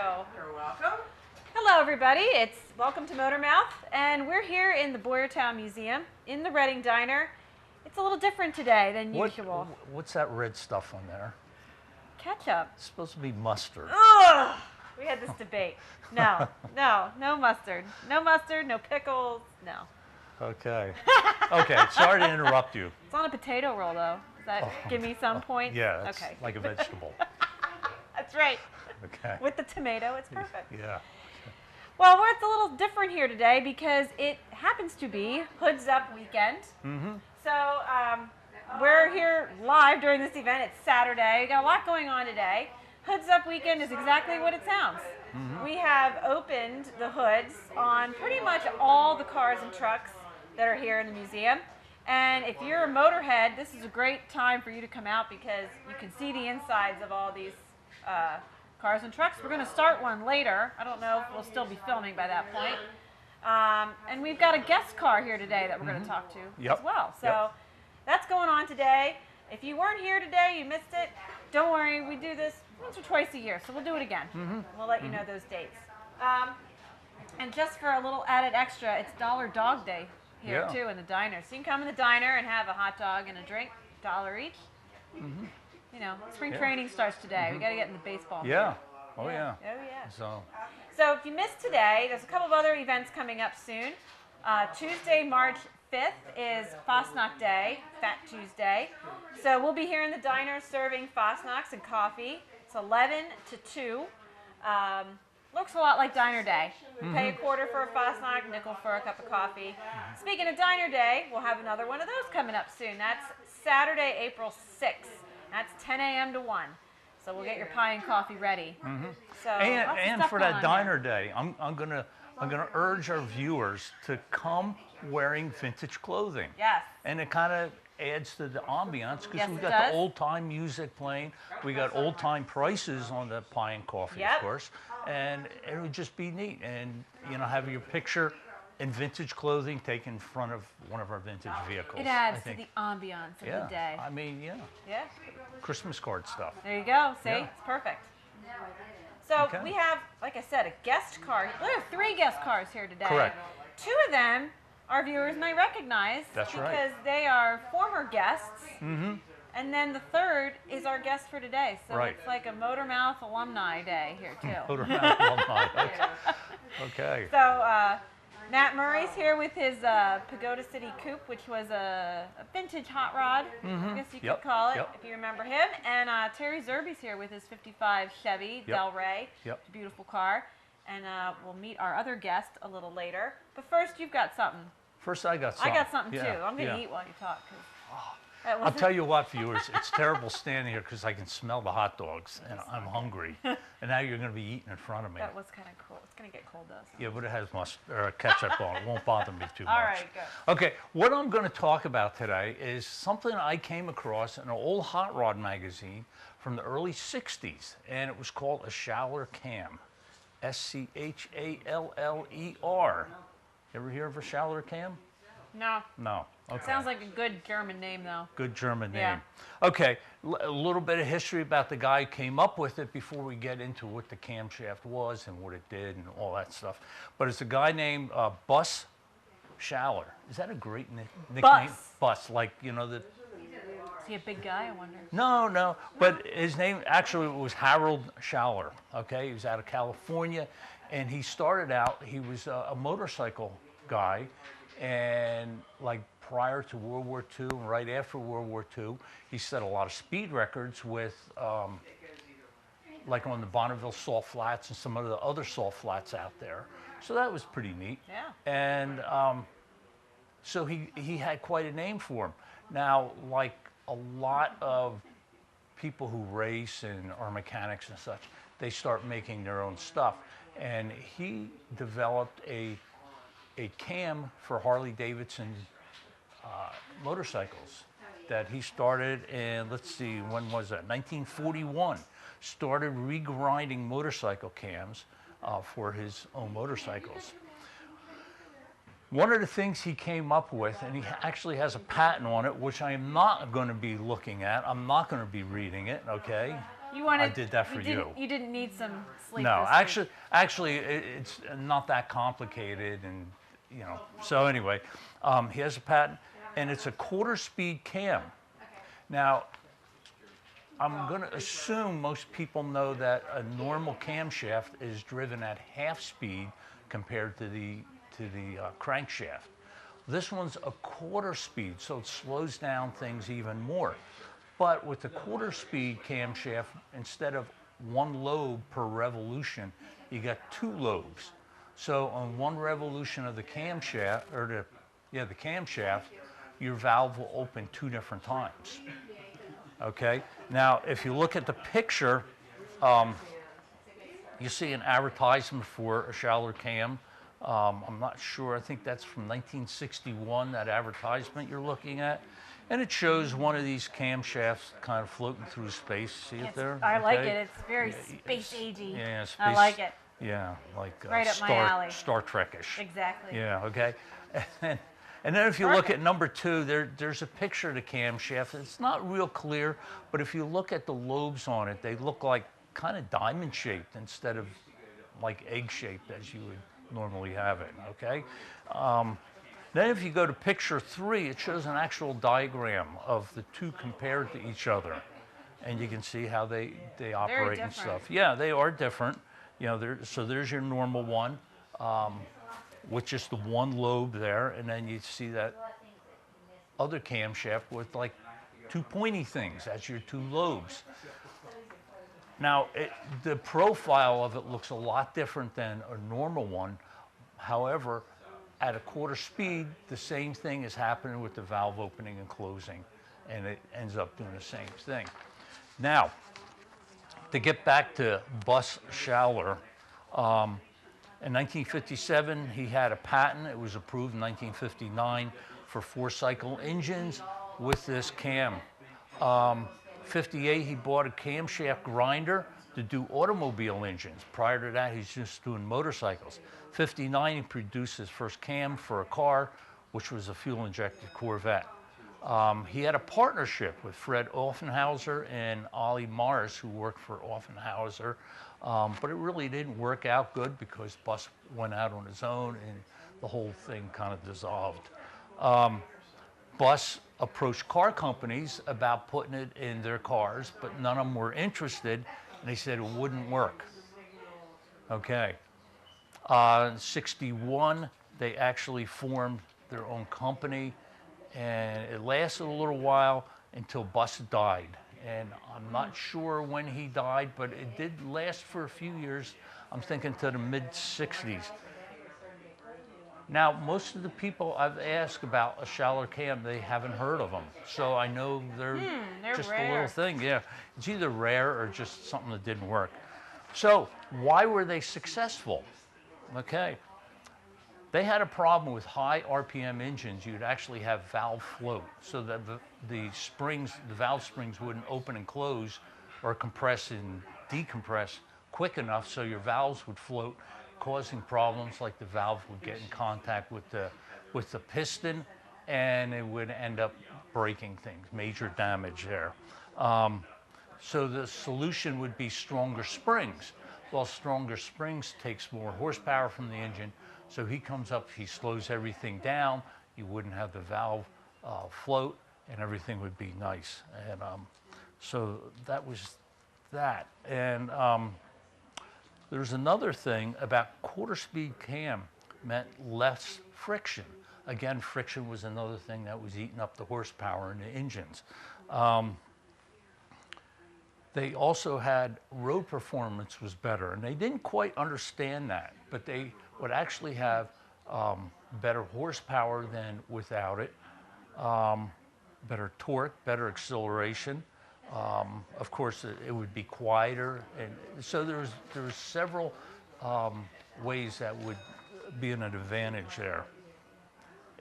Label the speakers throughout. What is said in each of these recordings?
Speaker 1: You're welcome.
Speaker 2: Hello, everybody. Welcome to Motormouth, and we're here in the Boyertown Museum in the Reading Diner. It's a little different today than usual.
Speaker 3: What's that red stuff on there?
Speaker 2: Ketchup.
Speaker 3: It's supposed to be mustard.
Speaker 2: Ugh! We had this debate. No mustard. No mustard, no pickles, no.
Speaker 3: Okay. Okay, sorry to interrupt you.
Speaker 2: It's on a potato roll, though. Does that give me some point?
Speaker 3: Yeah, it's
Speaker 2: okay.
Speaker 3: like a vegetable.
Speaker 2: That's right.
Speaker 3: Okay.
Speaker 2: With the tomato, it's perfect.
Speaker 3: Yeah.
Speaker 2: Well, it's a little different here today because it happens to be Hoods Up weekend.
Speaker 3: Mm-hmm.
Speaker 2: So we're here live during this event. It's Saturday. We got a lot going on today. Hoods Up weekend is exactly what it sounds. Mm-hmm. We have opened the hoods on pretty much all the cars and trucks that are here in the museum. And if you're a motorhead, this is a great time for you to come out because you can see the insides of all these cars and trucks. We're going to start one later. I don't know if we'll still be filming by that point. And we've got a guest car here today that we're going to talk to as well. So that's going on today. If you weren't here today, you missed it, don't worry. We do this once or twice a year, so we'll do it again. We'll let you know those dates. And just for a little added extra, it's Dollar Dog Day here too in the diner. So you can come in the diner and have a hot dog and a drink, $1 each. You know, spring training starts today. We got to get in the baseball.
Speaker 3: Yeah.
Speaker 2: Field.
Speaker 3: Oh yeah.
Speaker 2: Oh yeah.
Speaker 3: So
Speaker 2: if you missed today, there's a couple of other events coming up soon. Tuesday, March 5th is Fastnacht Day, Fat Tuesday. So we'll be here in the diner serving Fastnachts and coffee. It's 11 to 2. Looks a lot like Diner Day. Pay a quarter for a Fastnacht, nickel for a cup of coffee. Speaking of Diner Day, we'll have another one of those coming up soon. That's Saturday, April 6th. That's 10 a.m. to 1. So we'll get your pie and coffee ready. So
Speaker 3: and for that Diner Day, I'm gonna urge our viewers to come wearing vintage clothing.
Speaker 2: Yes.
Speaker 3: And it kind of adds to the ambiance because we've got the old time music playing. We got old time prices on the pie and coffee, of course, and it would just be neat. And you know, have your picture in vintage clothing taken in front of one of our vintage vehicles.
Speaker 2: It adds to the ambiance of the day.
Speaker 3: I mean,
Speaker 2: Yeah.
Speaker 3: Christmas card stuff.
Speaker 2: There you go. See, it's perfect. So we have, like I said, a guest car. We have 3 guest cars here today.
Speaker 3: Correct.
Speaker 2: 2 of them our viewers may recognize because they are former guests. And then the third is our guest for today. So it's like a Motormouth alumni day here too.
Speaker 3: Motormouth alumni. Okay.
Speaker 2: So Matt Murray's here with his Pagoda City Coupe, which was a vintage hot rod, I guess you could call it, if you remember him. And Terry Zerby's here with his 55 Chevy Del Rey. Beautiful car. And we'll meet our other guest a little later. But first, you've got something.
Speaker 3: First, I got something.
Speaker 2: I got something too. I'm going to eat while you talk.
Speaker 3: I'll tell you what, viewers, it's terrible standing here because I can smell the hot dogs and I'm hungry. And now you're going to be eating in front of me.
Speaker 2: That was kind of cool. It's going to get cold though. So.
Speaker 3: Yeah, but it has ketchup on it. It won't bother me too much.
Speaker 2: All right, good.
Speaker 3: Okay, what I'm going to talk about today is something I came across in an old hot rod magazine from the early 60s. And it was called a Schaller Cam. Schaller. Ever hear of a Schaller Cam?
Speaker 2: No.
Speaker 3: No. Okay.
Speaker 2: Sounds like a good German name, though.
Speaker 3: Good German name. Okay, a little bit of history about the guy who came up with it before we get into what the camshaft was and what it did and all that stuff. But it's a guy named Bus Schaller. Is that a great nickname? Bus, like, you know, the...
Speaker 2: Is he a big guy, I wonder?
Speaker 3: No, but his name actually was Harold Schaller, okay? He was out of California, and he started out, he was a motorcycle guy, and like prior to World War II and right after World War II, he set a lot of speed records with, like on the Bonneville Salt Flats and some of the other salt flats out there. So that was pretty neat.
Speaker 2: Yeah.
Speaker 3: And so he had quite a name for him. Now, like a lot of people who race and are mechanics and such, they start making their own stuff. And he developed a cam for Harley Davidson motorcycles that he started in, let's see, when was that? 1941. Started regrinding motorcycle cams for his own motorcycles. One of the things he came up with, and he actually has a patent on it, which I am not going to be looking at. I'm not going to be reading it, okay?
Speaker 2: You wanted,
Speaker 3: I did that for you.
Speaker 2: You didn't need some sleep.
Speaker 3: No,
Speaker 2: this week.
Speaker 3: actually, it's not that complicated, and you know. So anyway, he has a patent, and it's a quarter-speed cam. Now, I'm going to assume most people know that a normal camshaft is driven at half speed compared to the crankshaft. This one's a quarter speed, so it slows down things even more. But with the quarter speed camshaft, instead of one lobe per revolution, you got two lobes. So on one revolution of the camshaft, or the camshaft, your valve will open two different times. Okay. Now, if you look at the picture, you see an advertisement for a shallow cam. I'm not sure. I think that's from 1961. That advertisement you're looking at. And it shows one of these camshafts kind of floating through space. See it there?
Speaker 2: I like it. It's very space-agey.
Speaker 3: Yeah, space,
Speaker 2: I like it.
Speaker 3: Yeah, like
Speaker 2: right up my alley.
Speaker 3: Star Trek-ish.
Speaker 2: Exactly.
Speaker 3: Yeah, okay. And then if you look at number 2, there's a picture of the camshaft. It's not real clear, but if you look at the lobes on it, they look like kind of diamond-shaped instead of like egg-shaped as you would normally have it, okay? Then if you go to picture 3, it shows an actual diagram of the two compared to each other. And you can see how they operate and stuff. Yeah, they are different. You know, so there's your normal one with just the one lobe there. And then you see that other camshaft with like two pointy things. That's your two lobes. Now, the profile of it looks a lot different than a normal one. However, at a quarter speed, the same thing is happening with the valve opening and closing, and it ends up doing the same thing. Now, to get back to Bus Schaller, in 1957, he had a patent. It was approved in 1959 for 4-cycle engines with this cam. 58, he bought a camshaft grinder to do automobile engines. Prior to that, he's just doing motorcycles. 59, he produced his first cam for a car, which was a fuel-injected Corvette. He had a partnership with Fred Offenhauser and Ollie Morris, who worked for Offenhauser, but it really didn't work out good because Bus went out on his own and the whole thing kind of dissolved. Bus approached car companies about putting it in their cars, but none of them were interested, and they said it wouldn't work. Okay. In 61, they actually formed their own company, and it lasted a little while until Bus died. And I'm not sure when he died, but it did last for a few years. I'm thinking to the mid-60s. Now, most of the people I've asked about a shallow cam, they haven't heard of them. So I know they're just
Speaker 2: rare.
Speaker 3: a little thing. Yeah, it's either rare or just something that didn't work. So why were they successful? Okay. They had a problem with high RPM engines. You'd actually have valve float, so that the valve springs wouldn't open and close or compress and decompress quick enough so your valves would float, causing problems like the valve would get in contact with the piston, and it would end up breaking things, major damage there. So the solution would be stronger springs. Well, stronger springs takes more horsepower from the engine, so he comes up, he slows everything down, you wouldn't have the valve float, and everything would be nice. And so that was that. And there's another thing about quarter speed cam meant less friction. Again, friction was another thing that was eating up the horsepower in the engines. They also had road performance was better, and they didn't quite understand that, but they would actually have better horsepower than without it, better torque, better acceleration. Of course, it would be quieter, and so there was several ways that would be an advantage there.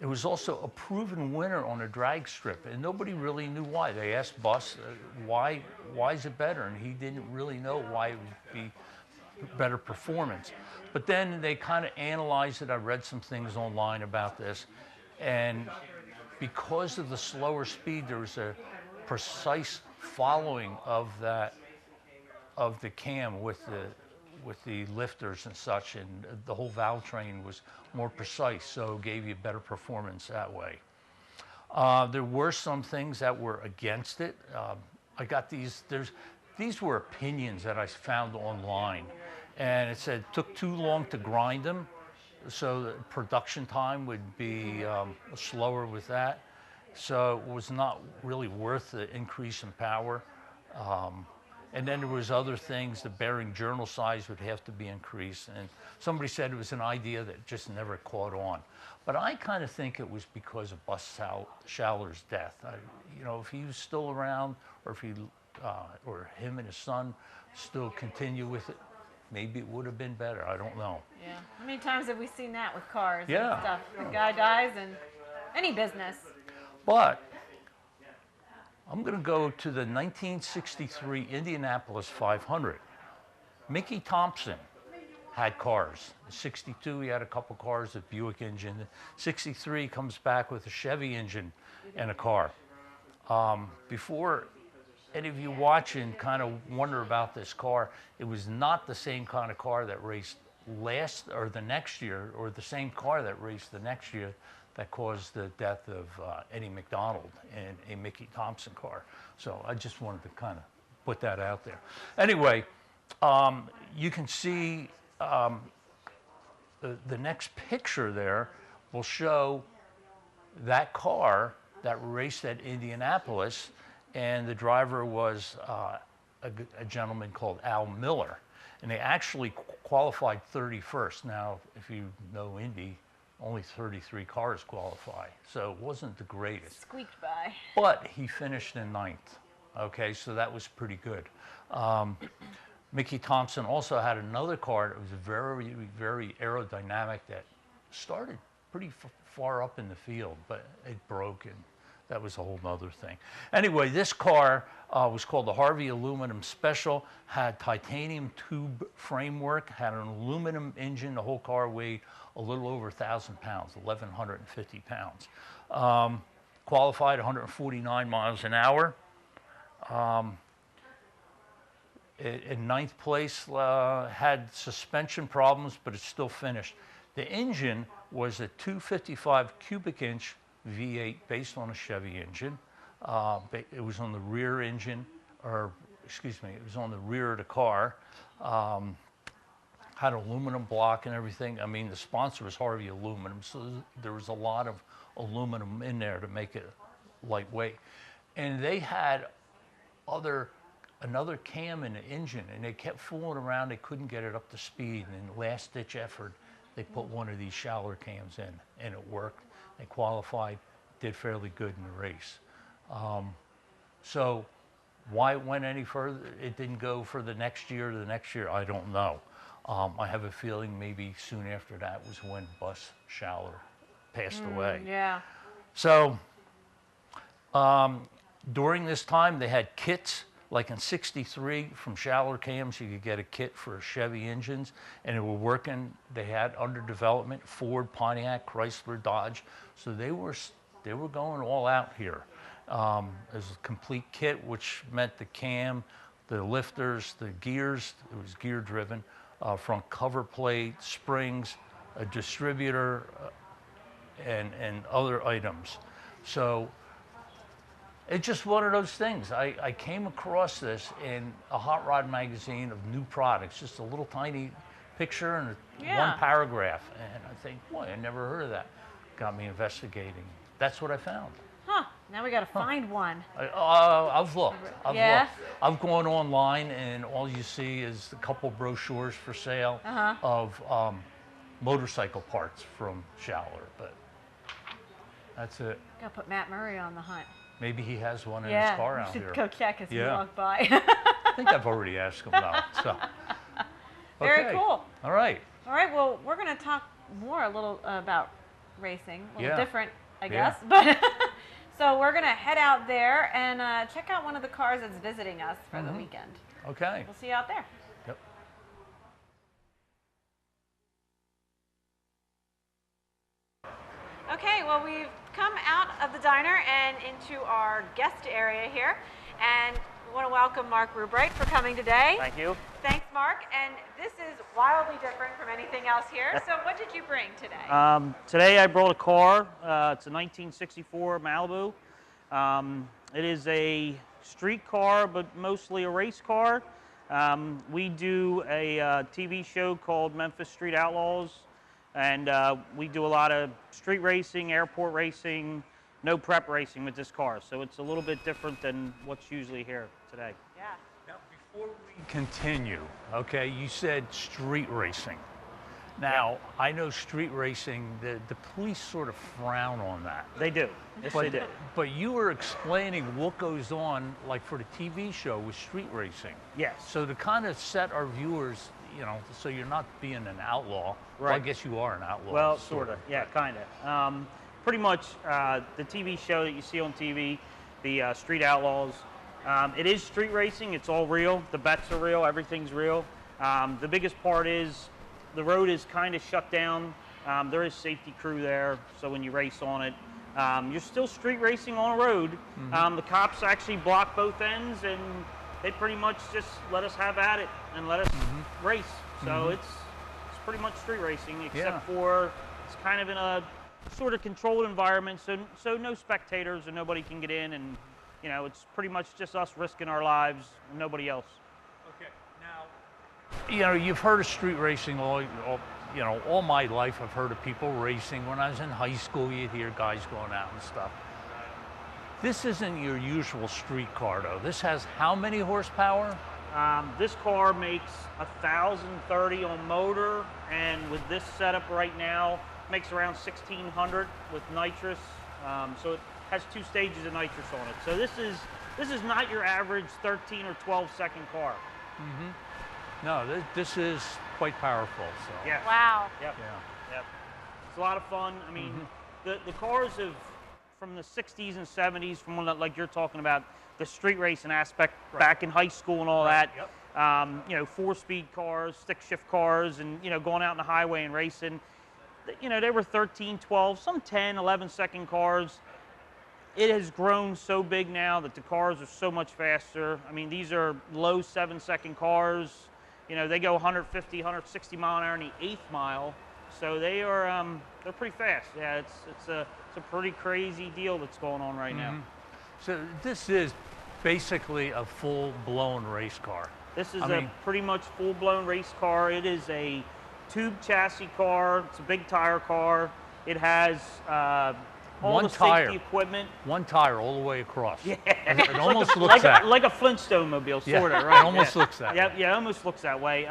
Speaker 3: It was also a proven winner on a drag strip, and nobody really knew why. They asked Bus, why is it better? And he didn't really know why it would be better performance. But then they kind of analyzed it. I read some things online about this, and because of the slower speed, there was a precise following of that of the cam with the lifters and such, and the whole valve train was more precise, so it gave you better performance that way. There were some things that were against it. I got these were opinions that I found online, and it said it took too long to grind them, so the production time would be slower with that. So it was not really worth the increase in power. And then there was other things. The bearing journal size would have to be increased. And somebody said it was an idea that just never caught on. But I kind of think it was because of Bus Schaller's death. You know, if he was still around, or if or him and his son still continue with it, maybe it would have been better. I don't know.
Speaker 2: Yeah. How many times have we seen that with cars
Speaker 3: Yeah.
Speaker 2: and stuff? The guy dies in any business.
Speaker 3: But I'm going to go to the 1963 Indianapolis 500. Mickey Thompson had cars. In 62, he had a couple cars, a Buick engine. In 63, comes back with a Chevy engine and a car. Before any of you watching kind of wonder about this car, it was not the same kind of car that raced the next year, or the same car that raced the next year that caused the death of Eddie McDonald in a Mickey Thompson car. So I just wanted to kind of put that out there. Anyway, you can see the next picture there will show that car that raced at Indianapolis, and the driver was a gentleman called Al Miller, and they actually qualified 31st. Now, if you know Indy, only 33 cars qualify, so it wasn't the greatest.
Speaker 2: Squeaked by.
Speaker 3: But he finished in 9th. Okay, so that was pretty good. Mickey Thompson also had another car that was very, very aerodynamic that started pretty far up in the field, but it broke, and that was a whole other thing. Anyway, this car was called the Harvey Aluminum Special, had titanium tube framework, had an aluminum engine. The whole car weighed a little over 1,000 pounds, 1,150 pounds. Qualified 149 miles an hour. In 9th place, had suspension problems, but it still finished. The engine was a 255 cubic inch V8 based on a Chevy engine. It was on the rear engine, or excuse me, it was on the rear of the car. Had aluminum block and everything. I mean, the sponsor was Harvey Aluminum, so there was a lot of aluminum in there to make it lightweight. And they had another cam in the engine, and they kept fooling around. They couldn't get it up to speed, and in last-ditch effort, they put one of these Schaller cams in, and it worked. They qualified, did fairly good in the race. So why it went any further, it didn't go for the next year, I don't know. I have a feeling maybe soon after that was when Bus Schaller passed away.
Speaker 2: Yeah.
Speaker 3: So during this time, they had kits. Like in 63, from Schaller cams, you could get a kit for Chevy engines, and they were working. They had under development Ford, Pontiac, Chrysler, Dodge. So they were going all out here. There's a complete kit, which meant the cam, the lifters, the gears. It was gear driven. Front cover plate, springs, a distributor, and other items. So it's just one of those things. I came across this in a hot rod magazine of new products, just a little tiny picture and one paragraph. And I think, boy, I never heard of that. Got me investigating. That's what I found.
Speaker 2: Huh. Now we got to find one.
Speaker 3: I've looked. I've
Speaker 2: Yeah?
Speaker 3: looked. I've gone online, and all you see is a couple brochures for sale of motorcycle parts from Schaller, but that's it.
Speaker 2: Got to put Matt Murray on the hunt.
Speaker 3: Maybe he has one in his car out
Speaker 2: you
Speaker 3: here.
Speaker 2: should go check as you
Speaker 3: Yeah.
Speaker 2: walk by.
Speaker 3: I think I've already asked him though. So.
Speaker 2: Very
Speaker 3: Okay.
Speaker 2: cool.
Speaker 3: All right.
Speaker 2: All right, well, we're going to talk more a little about racing. A little
Speaker 3: Yeah.
Speaker 2: different, I
Speaker 3: Yeah.
Speaker 2: guess. But so we're going to head out there and check out one of the cars that's visiting us for the weekend.
Speaker 3: Okay.
Speaker 2: We'll see you out there.
Speaker 3: Yep.
Speaker 2: Okay, well, we've come out of the diner and into our guest area here. And I want to welcome Mark Rubright for coming today.
Speaker 1: Thank you.
Speaker 2: Thanks, Mark. And this is wildly different from anything else here. So what did you bring today?
Speaker 1: Today I brought a car. It's a 1964 Malibu. It is a street car, but mostly a race car. We do a TV show called Memphis Street Outlaws, and we do a lot of street racing, airport racing, no prep racing with this car. So it's a little bit different than what's usually here today.
Speaker 2: Yeah.
Speaker 3: Now, before we continue, okay, you said street racing. Now, I know street racing, the police sort of frown on that.
Speaker 1: They do. Yes, they do.
Speaker 3: But you were explaining what goes on, like for the TV show with street racing.
Speaker 1: Yes.
Speaker 3: So to kind of set our viewers, you know, so you're not being an outlaw.
Speaker 1: Right.
Speaker 3: Well, I guess you are an outlaw.
Speaker 1: Well, sort of. Yeah, kind of. Pretty much the TV show that you see on TV, the Street Outlaws, it is street racing. It's all real. The bets are real. Everything's real. The biggest part is the road is kind of shut down. There is safety crew there, so when you race on it, you're still street racing on a road. The cops actually block both ends, and they pretty much just let us have at it and let us race. So it's pretty much street racing, except for it's kind of in a sort of controlled environment, so no spectators and nobody can get in, and you know, it's pretty much just us risking our lives, nobody else.
Speaker 3: Okay, now, you know, you've heard of street racing all my life. I've heard of people racing. When I was in high school, you'd hear guys going out and stuff. This isn't your usual street car, though. This has how many horsepower?
Speaker 1: This car makes 1,030 on motor, and with this setup right now, makes around 1,600 with nitrous. So it has 2 stages of nitrous on it. So this is not your average 13 or 12 second car.
Speaker 3: No, this is quite powerful. So.
Speaker 1: Yeah.
Speaker 2: Wow.
Speaker 1: Yep.
Speaker 3: Yeah.
Speaker 1: Yep. It's a lot of fun. I mean, the cars from the 60s and 70s, from when, like you're talking about, the street racing aspect back in high school and all that.
Speaker 3: Yep.
Speaker 1: You know, 4-speed cars, stick shift cars, and you know, going out on the highway and racing. You know, they were 13, 12, some 10, 11 second cars. It has grown so big now that the cars are so much faster. I mean, these are low 7-second cars. You know, they go 150, 160 mile an hour in the 8th mile. So they are, they're pretty fast. Yeah, it's a pretty crazy deal that's going on right now.
Speaker 3: So this is basically a full-blown race car.
Speaker 1: This is pretty much full-blown race car. It is a tube chassis car. It's a big tire car. It has all the safety equipment.
Speaker 3: One tire all the way across.
Speaker 1: Yeah.
Speaker 3: It almost looks
Speaker 1: like a Flintstone mobile, sort of, right?
Speaker 3: It almost looks that way.
Speaker 1: Yeah, it almost looks that way.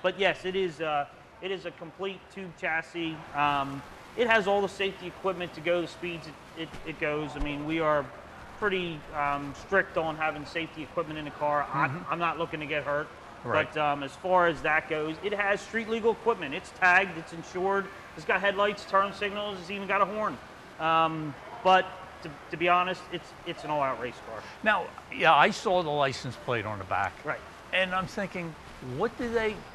Speaker 1: But yes, it is a complete tube chassis. It has all the safety equipment to go the speeds it goes. I mean, we are pretty strict on having safety equipment in the car. I'm not looking to get hurt.
Speaker 3: Right.
Speaker 1: But as far as that goes, it has street legal equipment. It's tagged, it's insured, it's got headlights, turn signals, it's even got a horn. But to be honest, it's an all-out race car.
Speaker 3: Now, yeah, I saw the license plate on the back.
Speaker 1: Right.
Speaker 3: And I'm thinking,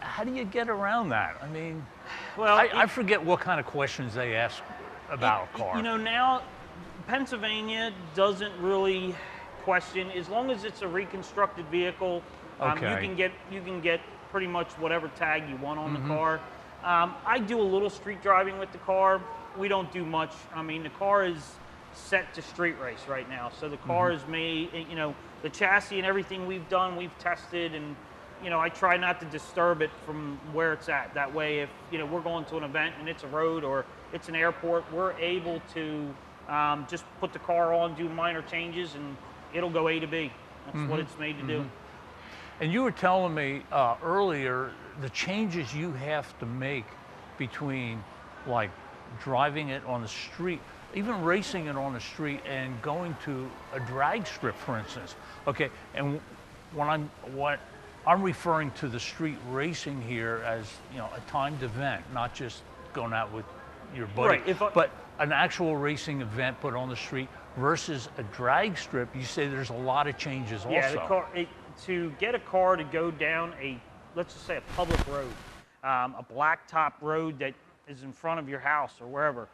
Speaker 3: how do you get around that? I mean,
Speaker 1: well,
Speaker 3: I forget what kind of questions they ask about a car.
Speaker 1: You know, now Pennsylvania doesn't really question, as long as it's a reconstructed vehicle.
Speaker 3: Okay.
Speaker 1: You can get pretty much whatever tag you want on the car. I do a little street driving with the car. We don't do much. I mean, the car is set to street race right now. So the car is made, you know, the chassis and everything we've done, we've tested, and you know, I try not to disturb it from where it's at. That way, if you know we're going to an event and it's a road or it's an airport, we're able to just put the car on, do minor changes, and it'll go A to B. That's what it's made to do.
Speaker 3: And you were telling me earlier the changes you have to make between like driving it on the street, even racing it on the street, and going to a drag strip, for instance. Okay, and what I'm referring to the street racing here as, you know, a timed event, not just going out with your buddy, but an actual racing event put on the street versus a drag strip. You say there's a lot of changes also.
Speaker 1: Yeah, the car, to get a car to go down let's just say a public road, a blacktop road that is in front of your house or wherever,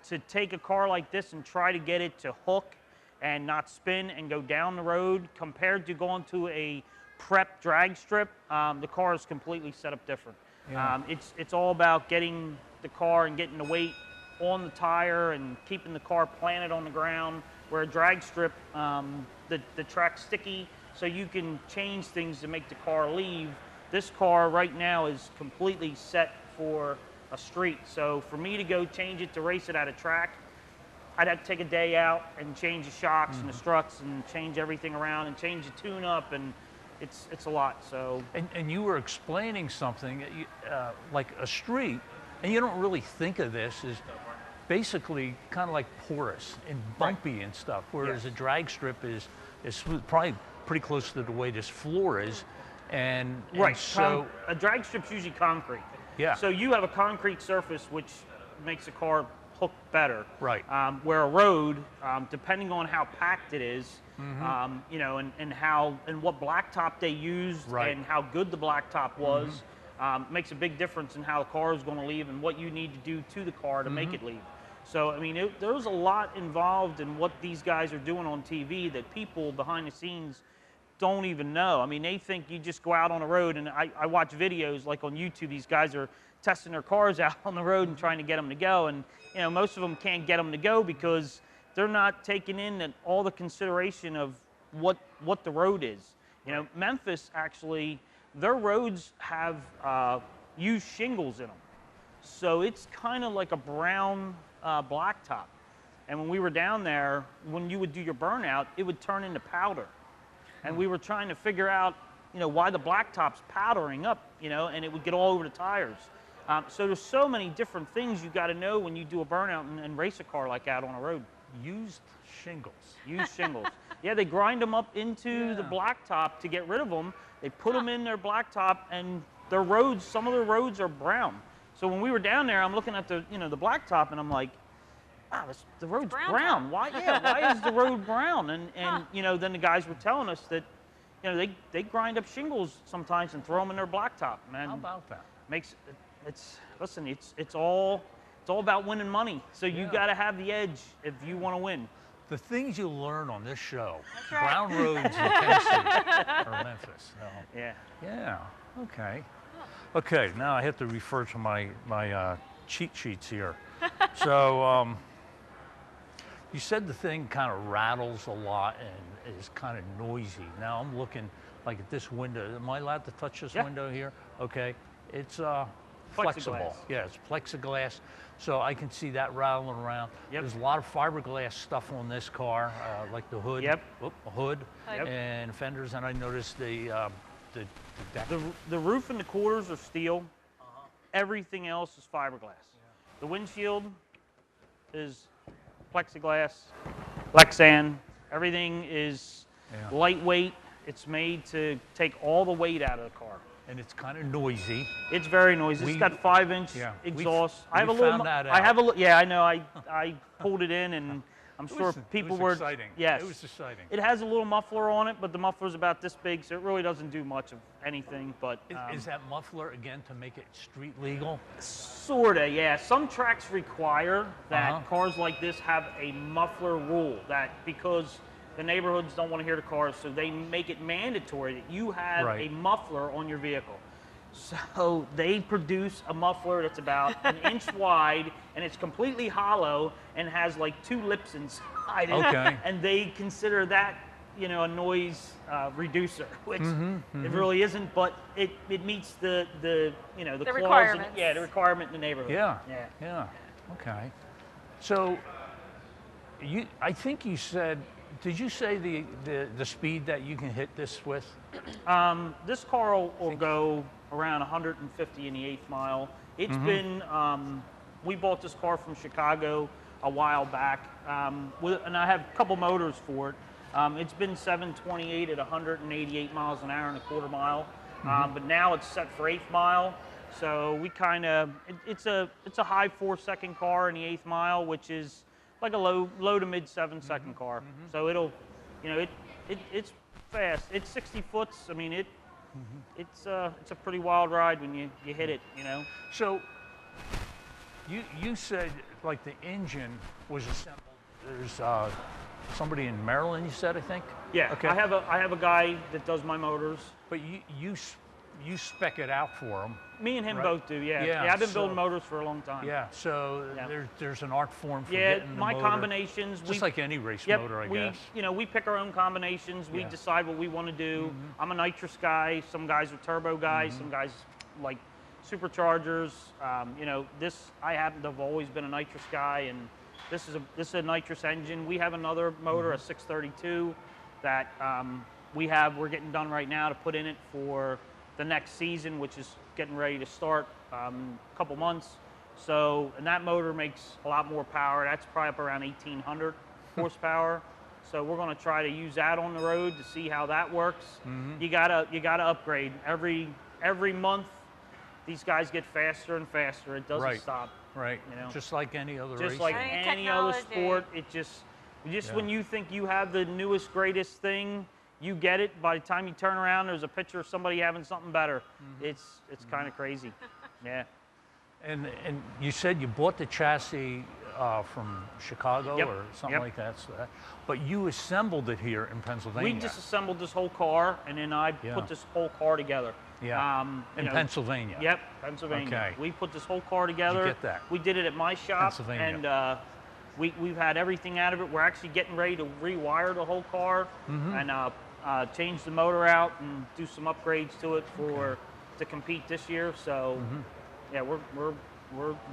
Speaker 1: to take a car like this and try to get it to hook and not spin and go down the road compared to going to a prep drag strip. The car is completely set up different.
Speaker 3: Yeah.
Speaker 1: It's all about getting the car and getting the weight on the tire and keeping the car planted on the ground, where a drag strip, the track's sticky, so you can change things to make the car leave. This car right now is completely set for a street. So for me to go change it to race it at a track, I'd have to take a day out and change the shocks and the struts and change everything around and change the tune-up, and it's a lot. So
Speaker 3: And you were explaining something like a street, and you don't really think of this as basically kind of like porous and bumpy and stuff, whereas a drag strip is smooth, probably pretty close to the way this floor is. And so
Speaker 1: a drag strip's usually concrete.
Speaker 3: Yeah.
Speaker 1: So you have a concrete surface, which makes the car hook better.
Speaker 3: Right.
Speaker 1: Where a road, depending on how packed it is, you know, and what blacktop they used and how good the blacktop was, makes a big difference in how the car is going to leave and what you need to do to the car to make it leave. So, I mean, there's a lot involved in what these guys are doing on TV that people behind the scenes don't even know. I mean, they think you just go out on the road, and I watch videos like on YouTube. These guys are testing their cars out on the road and trying to get them to go, and you know, most of them can't get them to go because they're not taking in all the consideration of what the road is. You know, Memphis actually, their roads have used shingles in them, so it's kind of like a brown blacktop. And when we were down there, when you would do your burnout, it would turn into powder. And we were trying to figure out, you know, why the blacktop's powdering up, you know, and it would get all over the tires. So there's so many different things you got to know when you do a burnout and race a car like that on a road.
Speaker 3: used shingles.
Speaker 1: Used shingles. Yeah, they grind them up into the blacktop to get rid of them. They put them in their blacktop, and their roads, some of the roads are brown. So when we were down there, I'm looking at the, you know, the blacktop, and I'm like, wow, the road's brown. Why? Yeah, why is the road brown? And you know, then the guys were telling us that, you know, they grind up shingles sometimes and throw them in their blacktop. Man,
Speaker 3: how about that?
Speaker 1: Listen, it's all about winning money. So you got to have the edge if you want to win.
Speaker 3: The things you learn on this show,
Speaker 2: That's right.
Speaker 3: brown roads in Tennessee or Memphis. No.
Speaker 1: Yeah.
Speaker 3: Yeah. Okay. Okay. Now I have to refer to my cheat sheets here. So you said the thing kind of rattles a lot and is kind of noisy. Now I'm looking like at this window. Am I allowed to touch this window here? Okay. It's flexible.
Speaker 1: Plexiglass.
Speaker 3: Yeah, it's plexiglass. So I can see that rattling around.
Speaker 1: Yep.
Speaker 3: There's a lot of fiberglass stuff on this car, like the hood, hood and fenders. And I noticed the deck.
Speaker 1: The roof and the quarters are steel. Everything else is fiberglass. The windshield is plexiglass, Lexan. Everything is lightweight. It's made to take all the weight out of the car.
Speaker 3: And it's kind of noisy.
Speaker 1: It's very noisy. It's got 5-inch exhaust. I have a little. I have a. Yeah, I know. I pulled it in, and I'm sure people were.
Speaker 3: Exciting.
Speaker 1: Yes.
Speaker 3: It was exciting.
Speaker 1: It has a little muffler on it, but the muffler's about this big, so it really doesn't do much of anything. But
Speaker 3: is that muffler again to make it street legal?
Speaker 1: Sorta, yeah. Some tracks require that cars like this have a muffler rule, that because the neighborhoods don't want to hear the cars, so they make it mandatory that you have a muffler on your vehicle. So they produce a muffler that's about an inch wide, and it's completely hollow and has like 2 lips inside it.
Speaker 3: Okay.
Speaker 1: And they consider that, you know, a noise reducer, which it really isn't, but it meets the you know, the clause
Speaker 2: requirements.
Speaker 1: The requirement in the neighborhood.
Speaker 3: Yeah. Okay. So I think you said. Did you say the speed that you can hit this with?
Speaker 1: This car will go around 150 in the 8th mile. It's been, we bought this car from Chicago a while back, and I have a couple motors for it. It's been 728 at 188 miles an hour in a quarter mile, but now it's set for 8th mile. So we kind of, it's a high 4-second car in the 8th mile, which is like a low to mid 7-second car. So it'll, you know, it's fast. It's 60 foots. I mean, it's a pretty wild ride when you hit it, you know.
Speaker 3: So you said like the engine was assembled. There's somebody in Maryland, you said, I think?
Speaker 1: Yeah,
Speaker 3: Okay.
Speaker 1: I have a guy that does my motors.
Speaker 3: But you spec it out for them.
Speaker 1: Me and him
Speaker 3: Right.
Speaker 1: both do, yeah.
Speaker 3: Yeah,
Speaker 1: I've been building
Speaker 3: so-
Speaker 1: motors for a long time.
Speaker 3: Yeah, so
Speaker 1: Yeah.
Speaker 3: there's an art form for
Speaker 1: Yeah,
Speaker 3: getting the
Speaker 1: my
Speaker 3: motor.
Speaker 1: combinations.
Speaker 3: Just like any race
Speaker 1: Yep,
Speaker 3: motor, I
Speaker 1: we,
Speaker 3: guess.
Speaker 1: we pick our own combinations. We
Speaker 3: Yeah.
Speaker 1: decide what we want to do. I'm a nitrous guy. Some guys are turbo guys. Some guys like superchargers. I happen to have always been a nitrous guy, and this is a nitrous engine. We have another motor, a 632, that we're getting done right now to put in it for the next season, which is getting ready to start a couple months. So, and that motor makes a lot more power. That's probably up around 1,800 horsepower. So we're going to try to use that on the road to see how that works. You gotta upgrade every month. These guys get faster and faster. It doesn't
Speaker 3: Right.
Speaker 1: stop.
Speaker 3: Right.
Speaker 1: You know?
Speaker 3: Just like any other
Speaker 1: Just
Speaker 3: race.
Speaker 1: like
Speaker 2: Any
Speaker 1: any other
Speaker 2: technology.
Speaker 1: sport, it just
Speaker 3: Yeah.
Speaker 1: when you think you have the newest, greatest thing, you get it. By the time you turn around, there's a picture of somebody having something better. It's kind of crazy. Yeah.
Speaker 3: And you said you bought the chassis from Chicago
Speaker 1: Yep,
Speaker 3: or something
Speaker 1: yep.
Speaker 3: like that, but you assembled it here in Pennsylvania.
Speaker 1: We disassembled this whole car, and then I
Speaker 3: Yeah.
Speaker 1: put this whole car together.
Speaker 3: Yeah.
Speaker 1: You
Speaker 3: In
Speaker 1: know,
Speaker 3: Pennsylvania.
Speaker 1: Yep, Pennsylvania.
Speaker 3: Okay.
Speaker 1: We put this whole car together.
Speaker 3: get that?
Speaker 1: We did it at my shop,
Speaker 3: Pennsylvania.
Speaker 1: and we've had everything out of it. We're actually getting ready to rewire the whole car and change the motor out and do some upgrades to it to compete this year. So, yeah, we're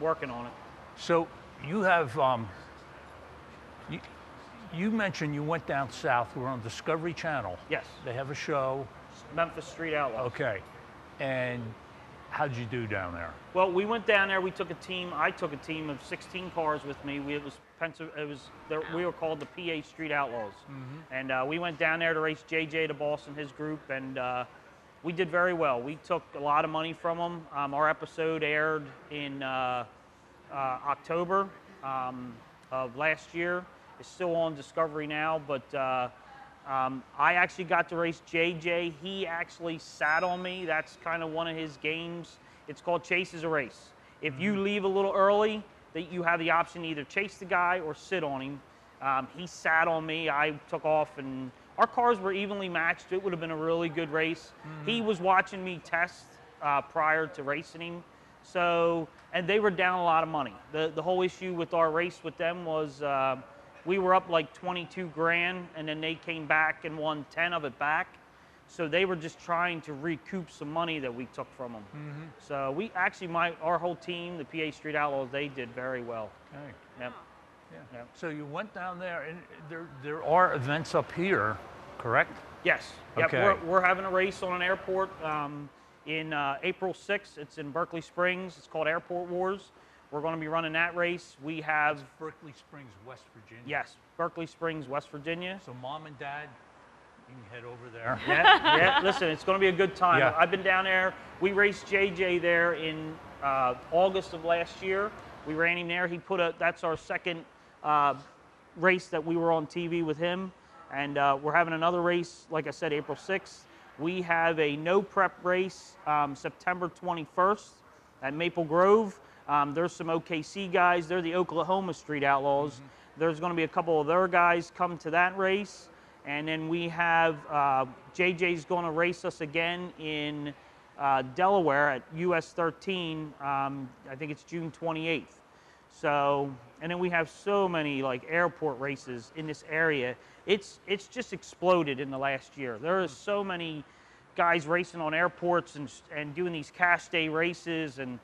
Speaker 1: working on it.
Speaker 3: So you have, you mentioned you went down south. We're on Discovery Channel.
Speaker 1: Yes,
Speaker 3: They have a show.
Speaker 1: Memphis Street Outlaws.
Speaker 3: Okay. And how'd you do down there?
Speaker 1: Well, we went down there. We took a team. I took a team of 16 cars with me. We were called the PA Street Outlaws, and we went down there to race JJ, the boss, and his group, and we did very well. We took a lot of money from them. Our episode aired in October of last year. It's still on Discovery now, but I actually got to race JJ. He actually sat on me. That's kind of one of his games. It's called Chase is a Race. If you leave a little early, that you have the option to either chase the guy or sit on him. He sat on me. I took off, and our cars were evenly matched. It would have been a really good race. He was watching me test prior to racing him. So, and they were down a lot of money. The whole issue with our race with them was we were up like 22 grand, and then they came back and won 10 of it back. So they were just trying to recoup some money that we took from them. So we actually, our whole team, the PA Street Outlaws, they did very well.
Speaker 3: Okay.
Speaker 1: Yep.
Speaker 3: Yeah.
Speaker 1: Yep.
Speaker 3: So you went down there, and there are events up here, correct?
Speaker 1: Yes. Yep.
Speaker 3: Okay.
Speaker 1: We're having a race on an airport in April 6th. It's in Berkeley Springs. It's called Airport Wars. We're going to be running that race. We have
Speaker 3: Berkeley Springs, West Virginia.
Speaker 1: yes, Berkeley Springs, West Virginia.
Speaker 3: So mom and dad, you can head over there.
Speaker 1: Yeah. Listen, it's going to be a good time.
Speaker 3: Yeah.
Speaker 1: I've been down there. We raced JJ there in August of last year. We ran him there. That's our second race that we were on TV with him. And we're having another race, like I said, April 6th. We have a no prep race September 21st at Maple Grove. There's some OKC guys. They're the Oklahoma Street Outlaws. There's going to be a couple of their guys come to that race. And then we have JJ's going to race us again in Delaware at US 13. I think it's June 28th. So, and then we have so many like airport races in this area. It's just exploded in the last year. There are so many guys racing on airports and doing these cash day races, and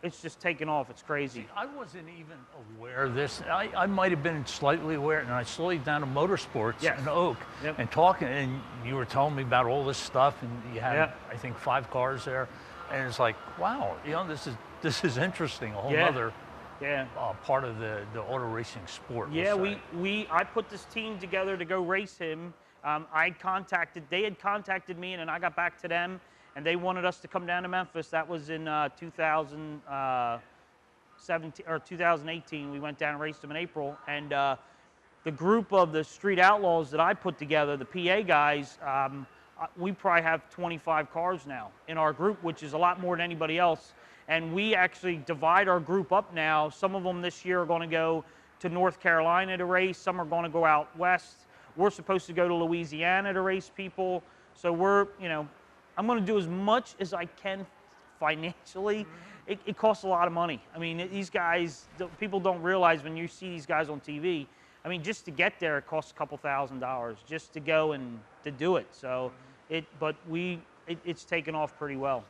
Speaker 1: it's just taken off. It's crazy.
Speaker 3: I wasn't even aware of this. I might have been slightly aware, and I saw you down to Motorsports
Speaker 1: Yes.
Speaker 3: in Oak
Speaker 1: Yep.
Speaker 3: and talking, and you were telling me about all this stuff, and you had,
Speaker 1: Yeah.
Speaker 3: I think, 5 cars there, and it's like, wow, this is interesting, a whole
Speaker 1: Yeah.
Speaker 3: other
Speaker 1: Yeah.
Speaker 3: part of the auto racing sport.
Speaker 1: Yeah,
Speaker 3: we'll say.
Speaker 1: I put this team together to go race him. They had contacted me, and then I got back to them, and they wanted us to come down to Memphis. That was in 2017 or 2018. We went down and raced them in April, and the group of the Street Outlaws that I put together, the PA guys, we probably have 25 cars now in our group, which is a lot more than anybody else. And we actually divide our group up now. Some of them this year are going to go to North Carolina to race. Some are going to go out west. We're supposed to go to Louisiana to race people. So we're, you know, I'm going to do as much as I can financially. It costs a lot of money. I mean, these guys, people don't realize when you see these guys on TV, I mean, just to get there, it costs a couple $1,000s just to go and to do it. So it's taken off pretty well.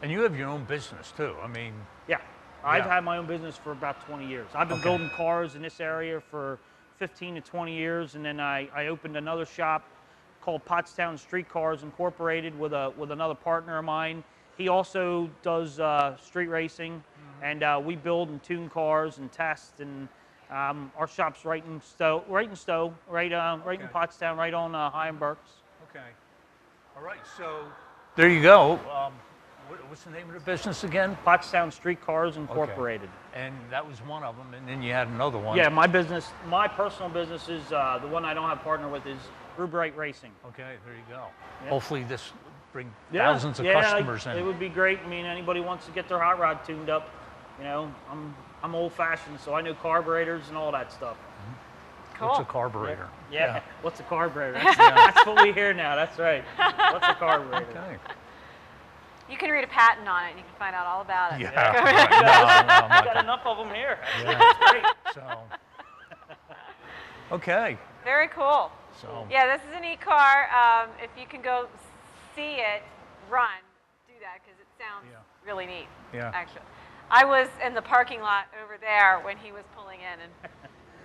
Speaker 3: And you have your own business too. I mean,
Speaker 1: yeah, I've had my own business for about 20 years. I've been building cars in this area for 15 to 20 years, and then I opened another shop called Pottstown Street Cars Incorporated with another partner of mine. He also does street racing, and we build and tune cars and test. And our shop's right in Stowe, right in Pottstown, right on High and Berks.
Speaker 3: Okay. All right. So there you go. What's the name of the business again?
Speaker 1: Pottstown Street Cars Incorporated.
Speaker 3: Okay. And that was one of them, and then you had another one.
Speaker 1: Yeah, my personal business is the one I don't have partner with is Rubright Racing.
Speaker 3: Okay, there you go.
Speaker 1: Yeah.
Speaker 3: Hopefully this bring thousands of customers in.
Speaker 1: It would be great. I mean, anybody wants to get their hot rod tuned up, you know, I'm old-fashioned, so I know carburetors and all that stuff.
Speaker 2: Cool.
Speaker 3: What's a carburetor?
Speaker 1: Yeah. What's a carburetor? That's what we hear now. That's right. What's a carburetor?
Speaker 3: Okay.
Speaker 2: You can read a patent on it and you can find out all about it.
Speaker 3: Yeah.
Speaker 1: I've got enough of them here.
Speaker 3: Yeah.
Speaker 1: That's great.
Speaker 3: So, okay.
Speaker 2: Very cool.
Speaker 3: So,
Speaker 2: Yeah, this is a neat car. If you can go see it run, do that because it sounds really neat, actually. I was in the parking lot over there when he was pulling in, and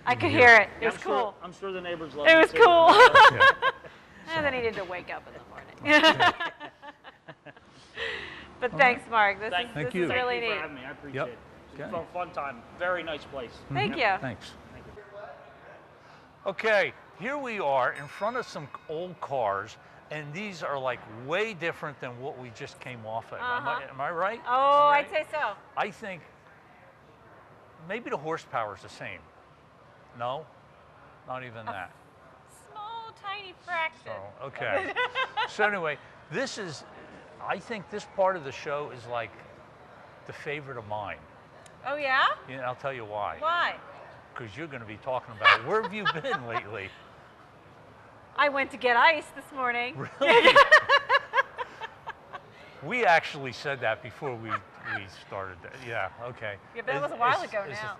Speaker 2: I could hear it. It was cool.
Speaker 1: I'm sure the neighbors loved
Speaker 2: It
Speaker 1: it
Speaker 2: was
Speaker 1: too.
Speaker 2: cool.
Speaker 3: yeah.
Speaker 2: And then he needed to wake up in the morning. But thanks, Mark. This
Speaker 3: Thank
Speaker 2: is
Speaker 3: you.
Speaker 2: really
Speaker 1: Thank you
Speaker 2: neat.
Speaker 1: for having me. I appreciate it. It's
Speaker 3: Okay.
Speaker 1: been a fun time. Very nice place.
Speaker 2: Thank you.
Speaker 3: Thanks. Okay, here we are in front of some old cars, and these are like way different than what we just came off of. Am I right?
Speaker 2: Oh,
Speaker 3: Right?
Speaker 2: I'd say so.
Speaker 3: I think maybe the horsepower is the same. No? Not even that.
Speaker 2: Small, tiny fraction.
Speaker 3: So, okay. So anyway, I think this part of the show is like the favorite of mine.
Speaker 2: Oh, yeah?
Speaker 3: And I'll tell you why.
Speaker 2: Why?
Speaker 3: Because you're going to be talking about where have you been lately?
Speaker 2: I went to get ice this morning.
Speaker 3: Really? We actually said that before we started. Yeah, okay.
Speaker 2: Yeah, but it was a while ago now.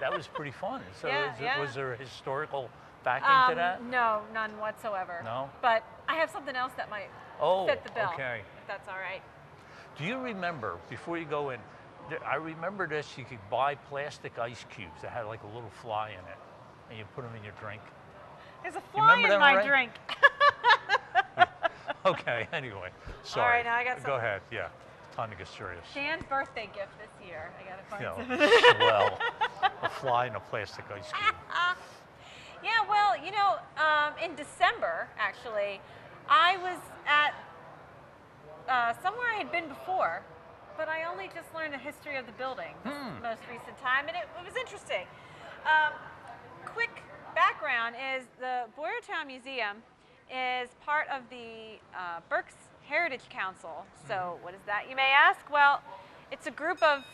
Speaker 3: That was pretty fun. So
Speaker 2: Yeah,
Speaker 3: was there a historical backing to that?
Speaker 2: No, none whatsoever.
Speaker 3: No?
Speaker 2: But I have something else that might fit the bill.
Speaker 3: Okay.
Speaker 2: If that's all right.
Speaker 3: Do you remember, before you go in, I remember this, you could buy plastic ice cubes that had like a little fly in it, and you put them in your drink.
Speaker 2: There's a fly in my drink.
Speaker 3: Okay, anyway, sorry.
Speaker 2: All right, now I got
Speaker 3: Go ahead, yeah. Time to get serious.
Speaker 2: Dan's birthday gift this year. I gotta find
Speaker 3: You
Speaker 2: some.
Speaker 3: know, swell. A fly in a plastic ice cube.
Speaker 2: Yeah, well, you know, in December, actually, I was at somewhere I had been before, but I only just learned the history of the building this most recent time, and it was interesting. Quick background is the Boyertown Museum is part of the Berks Heritage Council. So what is that, you may ask? Well, it's a group of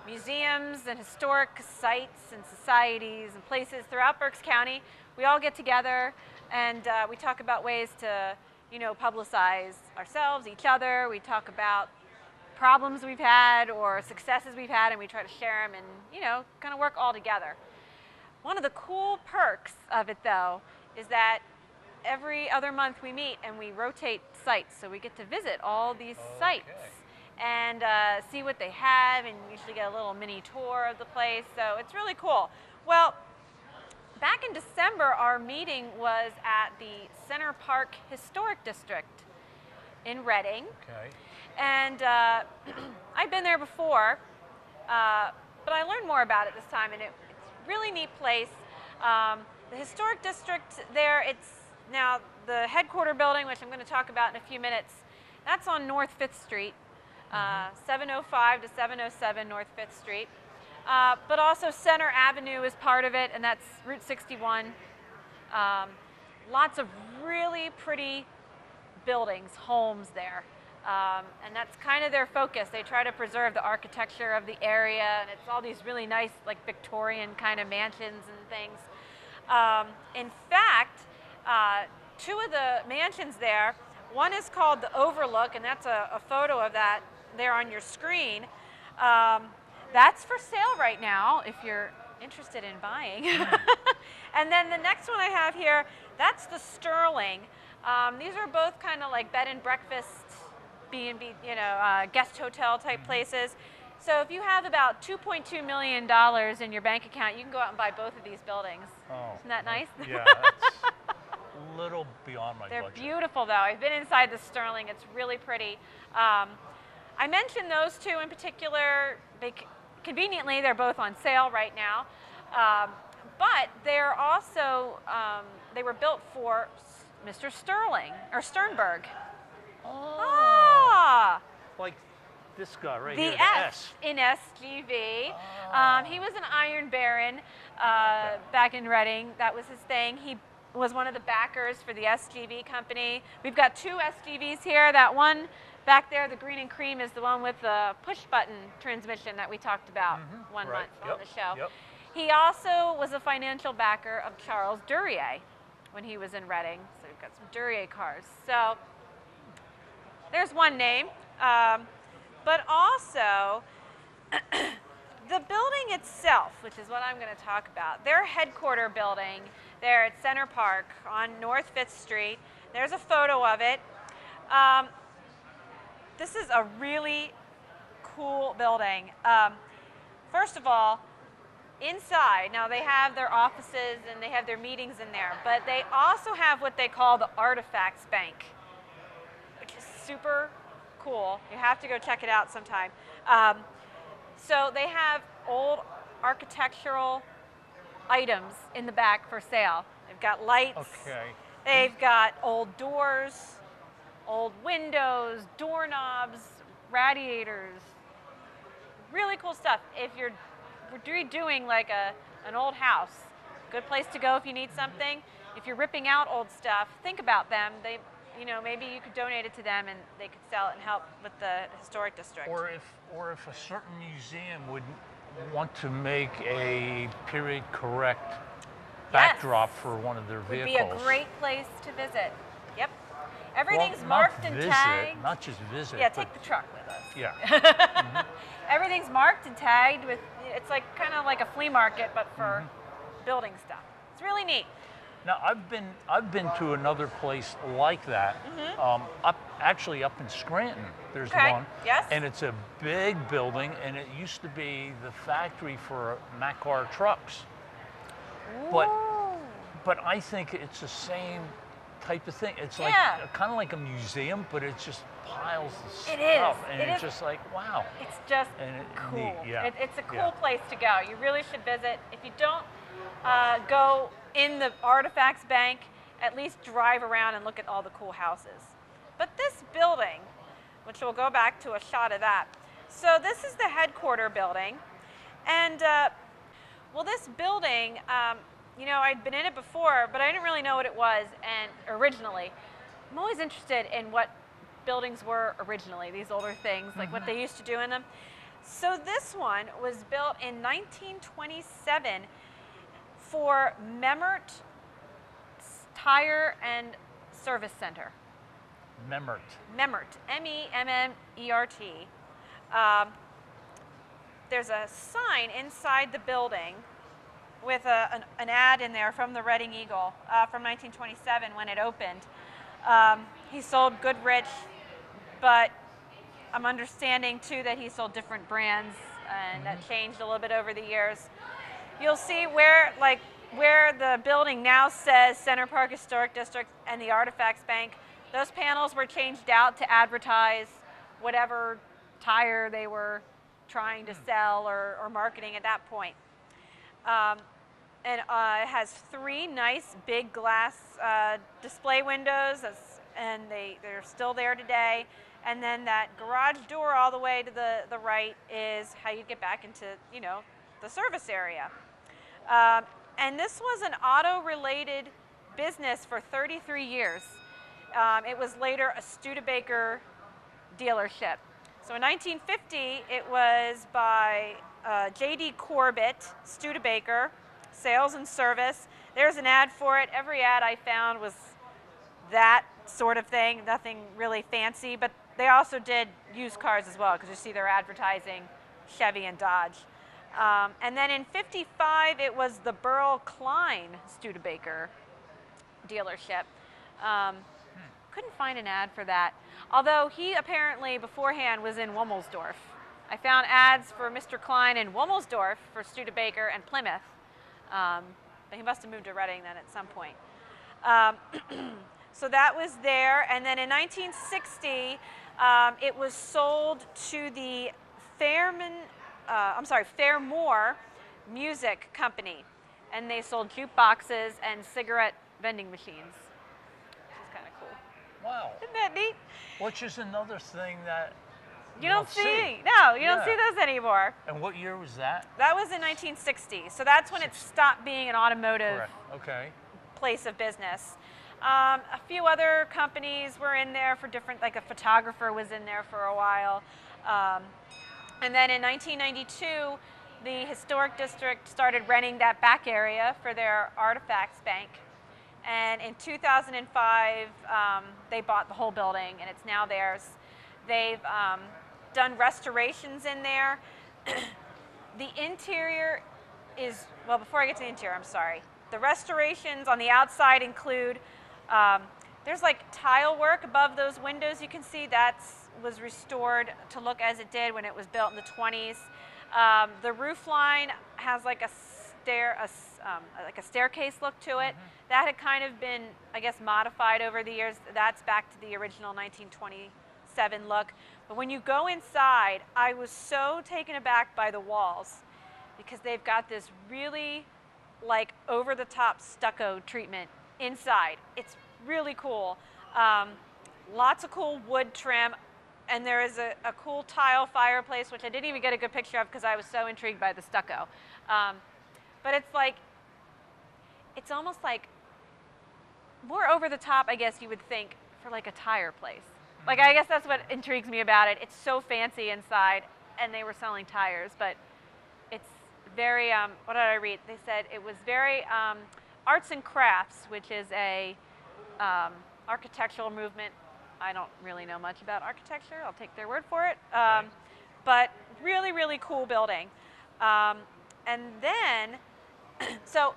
Speaker 2: museums and historic sites and societies and places throughout Berks County. We all get together and we talk about ways to, you know, publicize ourselves, each other. We talk about problems we've had or successes we've had, and we try to share them and, you know, kind of work all together. One of the cool perks of it, though, is that every other month we meet and we rotate sites, so we get to visit all these sites and see what they have, and usually get a little mini tour of the place, so it's really cool. Well, back in December, our meeting was at the Center Park Historic District in Reading.
Speaker 3: Okay.
Speaker 2: And I've been there before, but I learned more about it this time, and it's a really neat place. The historic district there, it's now the headquarter building, which I'm going to talk about in a few minutes. That's on North 5th Street, 705 to 707 North 5th Street. But also Center Avenue is part of it, and that's Route 61. Lots of really pretty buildings, homes there. And that's kind of their focus. They try to preserve the architecture of the area, and it's all these really nice, like Victorian kind of mansions and things. In fact, two of the mansions there, one is called the Overlook, and that's a photo of that there on your screen. That's for sale right now if you're interested in buying. And then the next one I have here, that's the Sterling. These are both kind of like bed and breakfast, B&B, guest hotel type places. So if you have about $2.2 million in your bank account, you can go out and buy both of these buildings.
Speaker 3: Oh,
Speaker 2: Isn't that nice?
Speaker 3: Yeah, that's a little beyond my
Speaker 2: They're
Speaker 3: budget.
Speaker 2: beautiful, though. I've been inside the Sterling. It's really pretty. I mentioned those two in particular. Conveniently, they're both on sale right now. But they're also, they were built for Mr. Sterling, or Sternberg.
Speaker 3: Oh. Like this guy right here,
Speaker 2: The
Speaker 3: the
Speaker 2: S in SGV.
Speaker 3: Oh.
Speaker 2: He was an Iron Baron back in Reading. That was his thing. He was one of the backers for the SGV company. We've got two SGVs here. That one back there, the green and cream, is the one with the push-button transmission that we talked about one month on the show.
Speaker 3: Yep.
Speaker 2: He also was a financial backer of Charles Duryea when he was in Reading. So we've got some Duryea cars. So there's one name. But also, the building itself, which is what I'm going to talk about, their headquarter building there at Center Park on North 5th Street. There's a photo of it. This is a really cool building. First of all, inside, now they have their offices and they have their meetings in there, but they also have what they call the Artifacts Bank, which is super cool. You have to go check it out sometime. So they have old architectural items in the back for sale. They've got lights.
Speaker 3: Okay.
Speaker 2: They've got old doors, old windows, doorknobs, radiators. Really cool stuff. If you're redoing like an old house, good place to go if you need something. If you're ripping out old stuff, think about them. They, maybe you could donate it to them and they could sell it and help with the historic district.
Speaker 3: Or if a certain museum would want to make a period correct backdrop for one of their vehicles.
Speaker 2: Would be a great place to visit. Yep. Everything's
Speaker 3: Well,
Speaker 2: marked
Speaker 3: not
Speaker 2: and
Speaker 3: visit,
Speaker 2: tagged.
Speaker 3: Not just visit.
Speaker 2: Yeah, take the truck with us.
Speaker 3: Yeah.
Speaker 2: Everything's marked and tagged with, it's like kind of like a flea market, but for building stuff. It's really neat.
Speaker 3: Now I've been to another place like that. Actually up in Scranton. There's one.
Speaker 2: Yes.
Speaker 3: And it's a big building, and it used to be the factory for Macar trucks. But I think it's the same type of thing. It's like kind of like a museum, but it's just piles of stuff.
Speaker 2: It is.
Speaker 3: And it's just like, wow.
Speaker 2: It's just cool.
Speaker 3: Neat, yeah.
Speaker 2: It's a cool place to go. You really should visit. If you don't go in the Artifacts Bank, at least drive around and look at all the cool houses. But this building, which we'll go back to a shot of that. So this is the headquarter building. And, well, this building, I'd been in it before, but I didn't really know what it was and originally. I'm always interested in what buildings were originally, these older things, like what they used to do in them. So this one was built in 1927 for Memmert Tire and Service Center.
Speaker 3: Memmert.
Speaker 2: Memmert, M-E-M-M-E-R-T. There's a sign inside the building with an ad in there from the Reading Eagle from 1927 when it opened. He sold Goodrich, but I'm understanding too that he sold different brands, and that changed a little bit over the years. You'll see where the building now says Center Park Historic District and the Artifacts Bank. Those panels were changed out to advertise whatever tire they were trying to sell or marketing at that point. And it has 3 nice big glass display windows, and they're still there today. And then that garage door all the way to the right is how you get back into, the service area. And this was an auto-related business for 33 years. It was later a Studebaker dealership. So in 1950, it was by J.D. Corbett, Studebaker, sales and service. There's an ad for it. Every ad I found was that sort of thing, nothing really fancy, but they also did used cars as well, because you see they're advertising Chevy and Dodge. And then in 55, it was the Burl Klein Studebaker dealership. Couldn't find an ad for that, although he apparently beforehand was in Womelsdorf. I found ads for Mr. Klein in Womelsdorf for Studebaker and Plymouth, but he must have moved to Reading then at some point. So that was there, and then in 1960, it was sold to the Fairmore Music Company, and they sold jukeboxes and cigarette vending machines, which is kind of cool.
Speaker 3: Wow.
Speaker 2: Isn't that neat?
Speaker 3: Which is another thing that
Speaker 2: you don't see. No, you don't see those anymore.
Speaker 3: And what year was that?
Speaker 2: That was in 1960, so that's when it stopped being an automotive place of business. A few other companies were in there for different, like a photographer was in there for a while. And then in 1992, the Historic District started renting that back area for their artifacts bank. And in 2005, they bought the whole building, and it's now theirs. They've done restorations in there. The interior is, well, before I get to the interior, I'm sorry. The restorations on the outside include, there's like tile work above those windows. You can see that was restored to look as it did when it was built in the 20s. The roof line has like a staircase look to it. That had kind of been, I guess, modified over the years. That's back to the original 1927 look. But when you go inside, I was so taken aback by the walls, because they've got this really like over-the-top stucco treatment inside. It's really cool. Lots of cool wood trim, and there is a cool tile fireplace, which I didn't even get a good picture of because I was so intrigued by the stucco. But it's like, it's almost like more over the top, I guess you would think, for like a tire place. Like, I guess that's what intrigues me about it. It's so fancy inside, and they were selling tires, but it's very, what did I read? They said it was very arts and crafts, which is a architectural movement. I don't really know much about architecture. I'll take their word for it. But really, really cool building. And then, so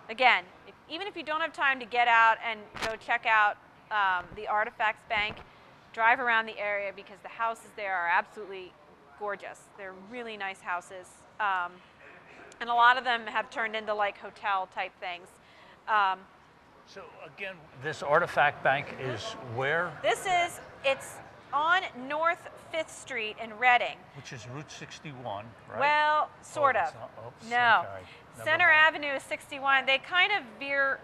Speaker 2: again, even if you don't have time to get out and go check out the Artifacts Bank, drive around the area, because the houses there are absolutely gorgeous. They're really nice houses. And a lot of them have turned into like hotel type things.
Speaker 3: So again, this Artifact Bank is where?
Speaker 2: It's on North 5th Street in Reading.
Speaker 3: Which is Route 61, right?
Speaker 2: Well, sort of.
Speaker 3: Oops,
Speaker 2: no.
Speaker 3: Okay.
Speaker 2: Center Avenue is 61. They kind of veer,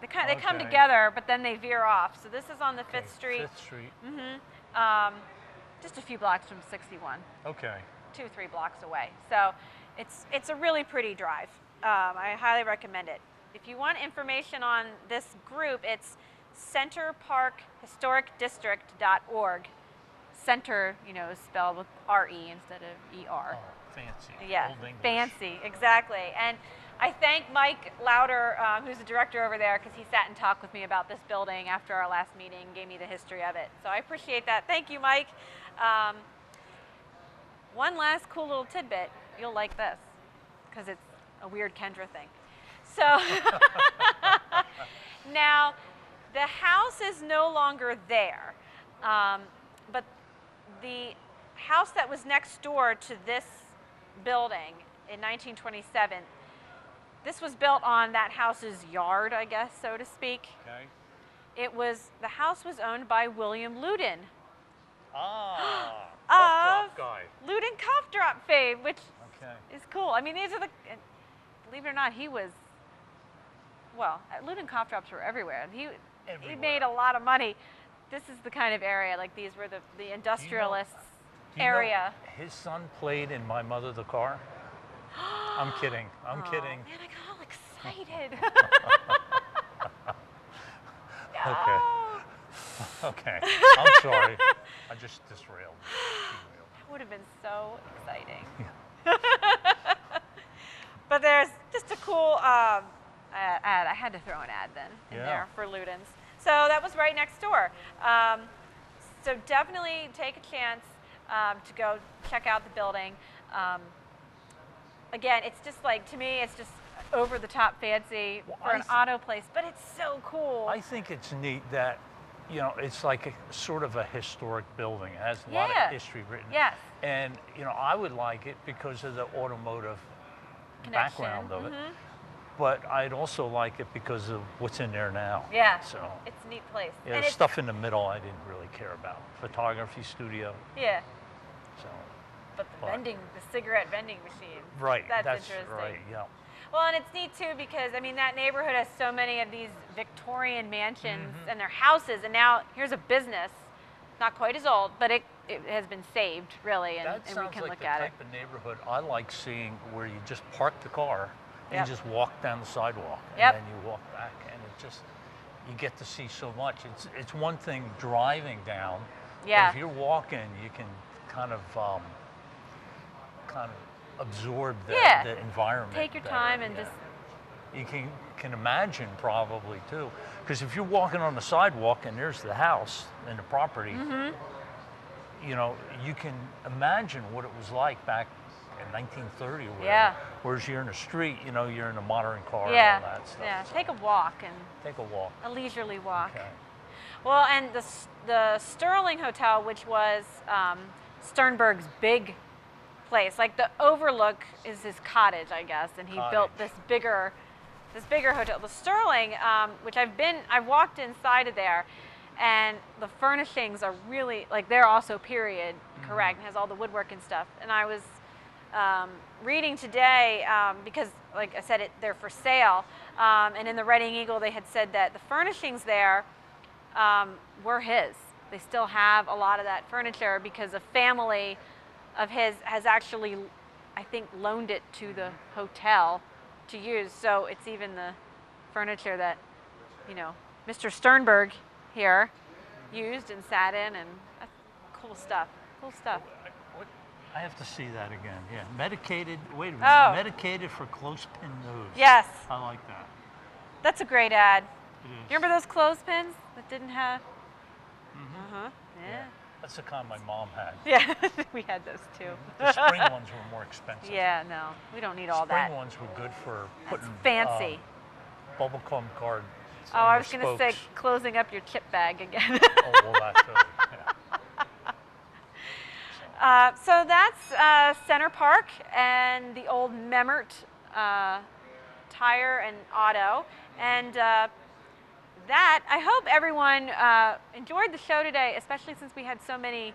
Speaker 2: they come together, but then they veer off. So this is on the 5th Street.
Speaker 3: 5th Street.
Speaker 2: Just a few blocks from 61.
Speaker 3: Okay.
Speaker 2: 2-3 blocks away. So it's a really pretty drive. I highly recommend it. If you want information on this group, it's centerparkhistoricdistrict.org. Center, you know, is spelled with R-E instead of E-R.
Speaker 3: Oh, fancy.
Speaker 2: Yeah,
Speaker 3: Old English.
Speaker 2: fancy, exactly. And I thank Mike Lauder, who's the director over there, because he sat and talked with me about this building after our last meeting, gave me the history of it. So I appreciate that. Thank you, Mike. One last cool little tidbit. You'll like this, because it's a weird Kendra thing. So now, the house is no longer there, but the house that was next door to this building in 1927, this was built on that house's yard, I guess, so to speak.
Speaker 3: Okay.
Speaker 2: The house was owned by William Loudon.
Speaker 3: Ah, cough drop guy.
Speaker 2: Loudon cough drop fame, which is cool. I mean, these are believe it or not, he was, well, Loudon cough drops were everywhere. He made a lot of money. This is the kind of area, like these were the industrialists area.
Speaker 3: His son played in My Mother the Car? I'm kidding. I'm kidding.
Speaker 2: Man, I got all excited.
Speaker 3: Okay. Okay. I'm sorry. I just disrailed.
Speaker 2: That would have been so exciting.
Speaker 3: Yeah.
Speaker 2: But there's just a cool ad. I had to throw an ad then in
Speaker 3: Yeah.
Speaker 2: there for Ludens. So that was right next door. So definitely take a chance to go check out the building. Again, it's just like, to me, it's just over the top fancy for an auto place, but it's so cool.
Speaker 3: I think it's neat that, you know, it's like a sort of a historic building. It has a lot of history written.
Speaker 2: Yes.
Speaker 3: And, you know, I would like it because of the automotive
Speaker 2: Connection.
Speaker 3: background of it. But I'd also like it because of what's in there now.
Speaker 2: Yeah.
Speaker 3: So
Speaker 2: It's a neat place.
Speaker 3: yeah,
Speaker 2: And
Speaker 3: the
Speaker 2: it's,
Speaker 3: stuff in the middle I didn't really care about. Photography studio.
Speaker 2: yeah.
Speaker 3: So
Speaker 2: But the cigarette vending machine.
Speaker 3: right.
Speaker 2: That's
Speaker 3: interesting.
Speaker 2: interesting.
Speaker 3: Right. Yeah.
Speaker 2: Well, and it's neat too because, I mean, that neighborhood has so many of these Victorian mansions and their houses, and now here's a business, not quite as old, but it has been saved, really, and
Speaker 3: That
Speaker 2: we
Speaker 3: sounds
Speaker 2: can
Speaker 3: like
Speaker 2: look
Speaker 3: the
Speaker 2: at it.
Speaker 3: type of neighborhood I like seeing, where you just park the car and
Speaker 2: Yep.
Speaker 3: you just walk down the sidewalk, and
Speaker 2: Yep.
Speaker 3: then you walk back, and it just, you get to see so much. It's one thing driving down,
Speaker 2: Yeah.
Speaker 3: but if you're walking, you can kind of absorb the environment.
Speaker 2: Take your
Speaker 3: better,
Speaker 2: time and
Speaker 3: yeah.
Speaker 2: just,
Speaker 3: You can imagine probably too, because if you're walking on the sidewalk and there's the house and the property, you know, you can imagine what it was like back in 1930 or whatever.
Speaker 2: Yeah.
Speaker 3: Whereas you're in the street, you know, you're in a modern car
Speaker 2: yeah,
Speaker 3: and all that stuff.
Speaker 2: yeah.
Speaker 3: So
Speaker 2: Take a walk, and
Speaker 3: take a walk.
Speaker 2: a leisurely walk.
Speaker 3: Okay.
Speaker 2: Well, and the Sterling Hotel, which was Sternberg's big place, like the overlook is his cottage, I guess, and he built this bigger hotel. The Sterling, which I've walked inside of there, and the furnishings are really, like, they're also period correct, and has all the woodwork and stuff. And I was reading today, because, like I said, they're for sale, and in the Reading Eagle they had said that the furnishings there were his. They still have a lot of that furniture because a family of his has actually, I think, loaned it to the hotel to use. So it's even the furniture that, you know, Mr. Sternberg here used and sat in, and that's cool stuff. Cool stuff.
Speaker 3: I have to see that again. Yeah, medicated. Wait a minute.
Speaker 2: Oh.
Speaker 3: Medicated for clothespin nose.
Speaker 2: Yes,
Speaker 3: I like that.
Speaker 2: that's a great ad.
Speaker 3: It is.
Speaker 2: You remember those clothespins that didn't have? Yeah.
Speaker 3: That's the kind my mom had.
Speaker 2: Yeah, we had those too.
Speaker 3: The spring ones were more expensive.
Speaker 2: Yeah, no, we don't need all
Speaker 3: Spring
Speaker 2: that.
Speaker 3: ones were good for
Speaker 2: That's
Speaker 3: putting
Speaker 2: fancy.
Speaker 3: bubblegum cards.
Speaker 2: Oh, I was going to say closing up your chip bag again.
Speaker 3: Oh, well, that too. Yeah.
Speaker 2: So that's Center Park and the old Memert Tire and Auto. And that, I hope everyone enjoyed the show today, especially since we had so many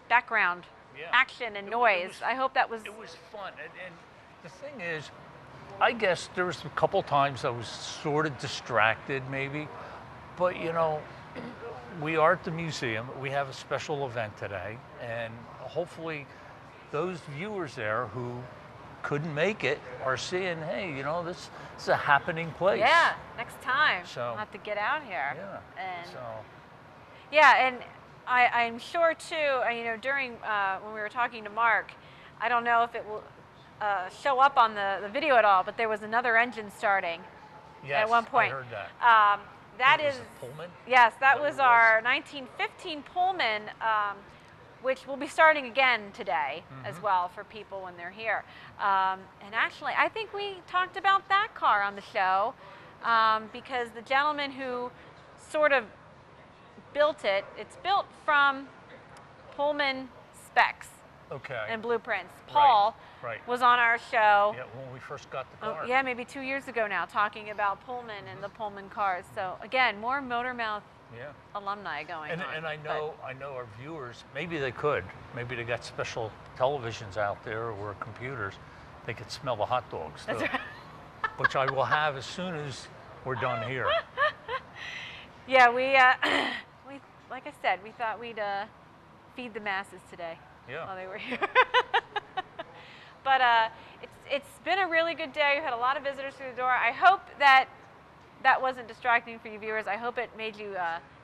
Speaker 2: background action and noise. I hope that was...
Speaker 3: It was fun. And the thing is, I guess there was a couple times I was sort of distracted maybe, but you know, we are at the museum. We have a special event today, and hopefully those viewers there who couldn't make it are seeing, hey, you know, this is a happening place.
Speaker 2: Yeah, next time
Speaker 3: So-
Speaker 2: we'll have to get out here.
Speaker 3: Yeah.
Speaker 2: And
Speaker 3: So,
Speaker 2: yeah, and I'm sure too, you know, during when we were talking to Mark, I don't know if it will show up on the video at all, but there was another engine starting
Speaker 3: yes,
Speaker 2: at one point.
Speaker 3: I heard that.
Speaker 2: That
Speaker 3: Was
Speaker 2: is,
Speaker 3: it Pullman?
Speaker 2: yes, that
Speaker 3: What
Speaker 2: was
Speaker 3: it was?
Speaker 2: our 1915 Pullman, which will be starting again today as well for people when they're here. And actually, I think we talked about that car on the show because the gentleman who sort of built it, it's built from Pullman specs
Speaker 3: Okay.
Speaker 2: and blueprints. Paul
Speaker 3: right.
Speaker 2: was on our show.
Speaker 3: Yeah, when we first got the
Speaker 2: Oh,
Speaker 3: car.
Speaker 2: yeah, maybe 2 years ago now, talking about Pullman and the Pullman cars. So again, more Motormouth
Speaker 3: Yeah.
Speaker 2: alumni going on.
Speaker 3: And I
Speaker 2: but-
Speaker 3: know our viewers, maybe they could. Maybe they got special televisions out there or computers. They could smell the hot dogs too.
Speaker 2: That's right.
Speaker 3: Which I will have as soon as we're done here.
Speaker 2: Yeah, we like I said, we thought we'd feed the masses today
Speaker 3: Yeah.
Speaker 2: while they were here. But it's been a really good day. We had a lot of visitors through the door. I hope that wasn't distracting for you viewers. I hope it made you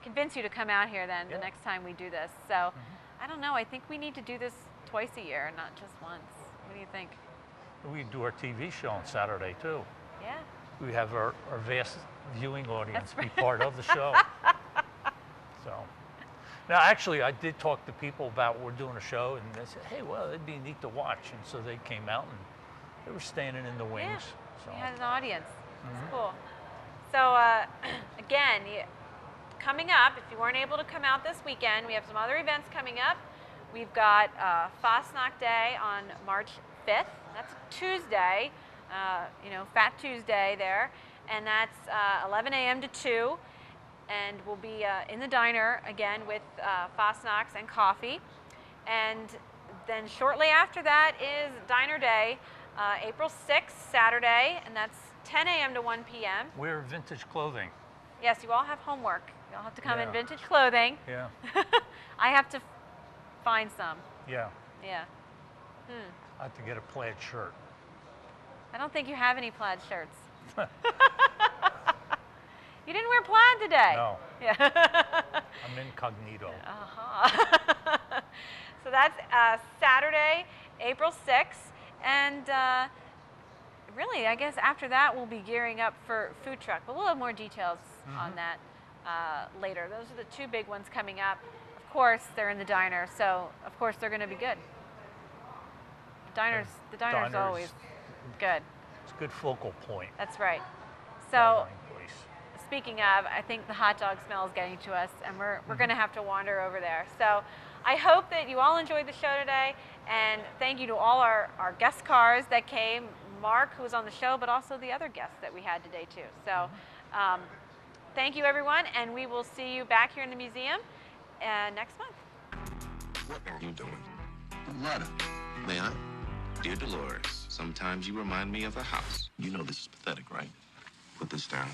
Speaker 2: convince you to come out here then the next time we do this. So I don't know. I think we need to do this twice a year, not just once. What do you think?
Speaker 3: We do our TV show on Saturday too.
Speaker 2: Yeah.
Speaker 3: We have our vast viewing audience
Speaker 2: That's right.
Speaker 3: be part of the show. So, now actually, I did talk to people about we're doing a show, and they said, "Hey, well, it'd be neat to watch." And so they came out and they were standing in the wings.
Speaker 2: Yeah.
Speaker 3: So.
Speaker 2: We had an audience. That's cool. So again, coming up, if you weren't able to come out this weekend, we have some other events coming up. We've got Fastnacht Day on March 5th. That's Tuesday, Fat Tuesday there. And that's 11 a.m. to 2. And we'll be in the diner again with Fastnachts and coffee. And then shortly after that is Diner Day, April 6th, Saturday, and that's 10 a.m. to 1 p.m.
Speaker 3: Wear vintage clothing. Yes,
Speaker 2: you all have homework. You all have to come in vintage clothing.
Speaker 3: Yeah.
Speaker 2: I have to find some.
Speaker 3: Yeah.
Speaker 2: Yeah.
Speaker 3: I have to get a plaid shirt.
Speaker 2: I don't think you have any plaid shirts. You didn't wear plaid today.
Speaker 3: No.
Speaker 2: Yeah.
Speaker 3: I'm incognito.
Speaker 2: So that's Saturday, April 6th. And really, I guess after that, we'll be gearing up for food truck. But we'll have more details on that later. Those are the two big ones coming up. Of course, they're in the diner, so of course they're going to be good. The diner's always good.
Speaker 3: It's a good focal point.
Speaker 2: That's right. So,
Speaker 3: Place.
Speaker 2: speaking of, I think the hot dog smell is getting to us, and we're going to have to wander over there. So, I hope that you all enjoyed the show today, and thank you to all our guest cars that came, Mark, who was on the show, but also the other guests that we had today, too. So, thank you, everyone, and we will see you back here in the museum next month.
Speaker 4: What are you doing? A letter. May I? Dear Dolores, sometimes you remind me of a house. You know this is pathetic, right? Put this down.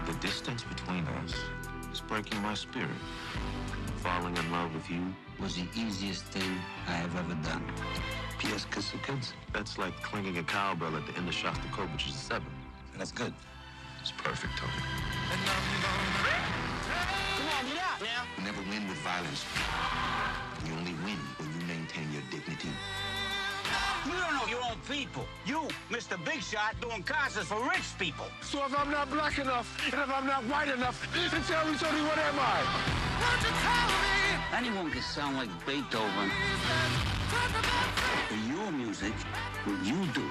Speaker 4: The distance between us is breaking my spirit. Falling in love with you
Speaker 5: was the easiest thing I have ever done.
Speaker 4: P.S. Kiss the kids. That's like clanging a cowbell at the end of Shostakovich's 7.
Speaker 5: That's good.
Speaker 4: It's perfect, Tony.
Speaker 5: Come on, get out now.
Speaker 4: You never win with violence. You only win when you maintain your dignity.
Speaker 5: You don't know your own people. You, Mr. Big Shot, doing concerts for rich people.
Speaker 6: So if I'm not black enough, and if I'm not white enough, then tell me, Tony, what am I?
Speaker 5: Anyone can sound like Beethoven. But your music, what you do,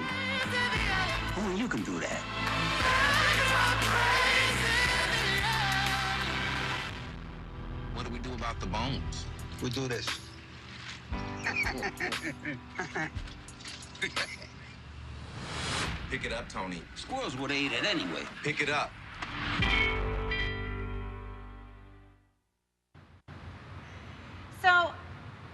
Speaker 5: only you can do that.
Speaker 4: What do we do about the bones?
Speaker 5: We do this.
Speaker 4: Pick it up, Tony.
Speaker 5: Squirrels would have ate it anyway.
Speaker 4: Pick it up.
Speaker 2: So,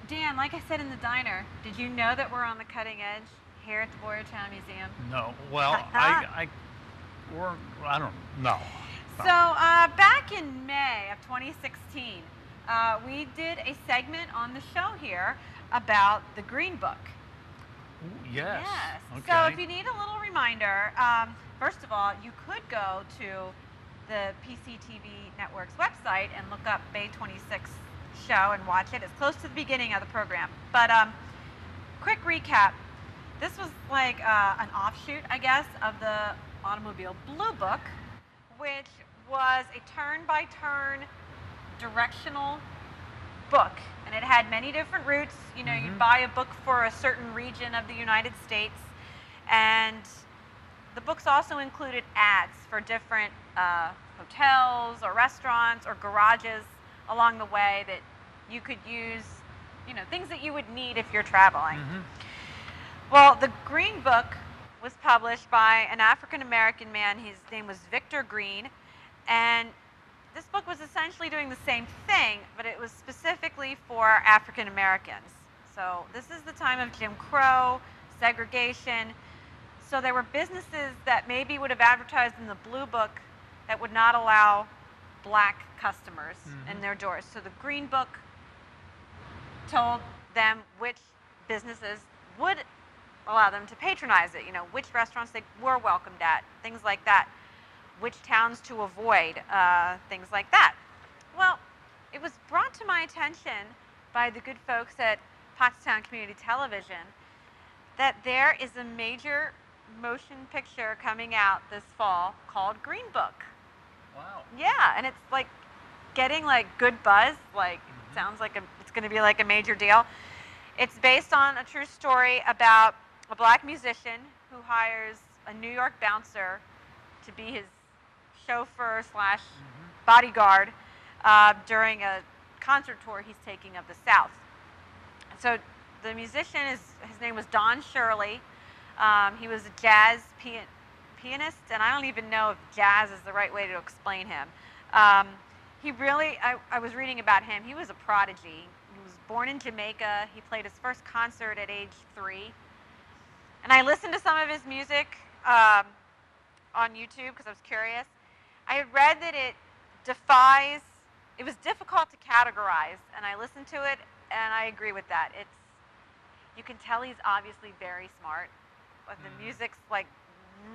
Speaker 2: Dan, like I said in the diner, did you know that we're on the cutting edge here at the Boyertown Museum?
Speaker 3: No. Well, I don't know.
Speaker 2: So, back in May of 2016, we did a segment on the show here about the Green Book.
Speaker 3: Ooh, yes.
Speaker 2: Yes.
Speaker 3: Okay.
Speaker 2: So if you need a little reminder, first of all, you could go to the PCTV Network's website and look up Bay 26 show and watch it. It's close to the beginning of the program. But quick recap. This was like an offshoot, I guess, of the Automobile Blue Book, which was a turn-by-turn directional book, and it had many different routes. You know, you'd buy a book for a certain region of the United States, and the books also included ads for different hotels or restaurants or garages along the way that you could use, you know, things that you would need if you're traveling. Well, the Green Book was published by an African-American man. His name was Victor Green, and this book was essentially doing the same thing, but it was specifically for African Americans. So this is the time of Jim Crow, segregation. So there were businesses that maybe would have advertised in the Blue Book that would not allow black customers in their doors. So the Green Book told them which businesses would allow them to patronize it, you know, which restaurants they were welcomed at, things like that, which towns to avoid, things like that. Well, it was brought to my attention by the good folks at Pottstown Community Television that there is a major motion picture coming out this fall called Green Book.
Speaker 3: Wow.
Speaker 2: Yeah, and it's like getting like good buzz. Like sounds like it's going to be like a major deal. It's based on a true story about a black musician who hires a New York bouncer to be his chauffeur slash bodyguard during a concert tour he's taking of the South. So the musician his name was Don Shirley. He was a jazz pianist, and I don't even know if jazz is the right way to explain him. He really, I was reading about him, he was a prodigy. He was born in Jamaica. He played his first concert at age 3. And I listened to some of his music on YouTube because I was curious. I had read that it was difficult to categorize, and I listened to it, and I agree with that. You can tell he's obviously very smart, but the music's like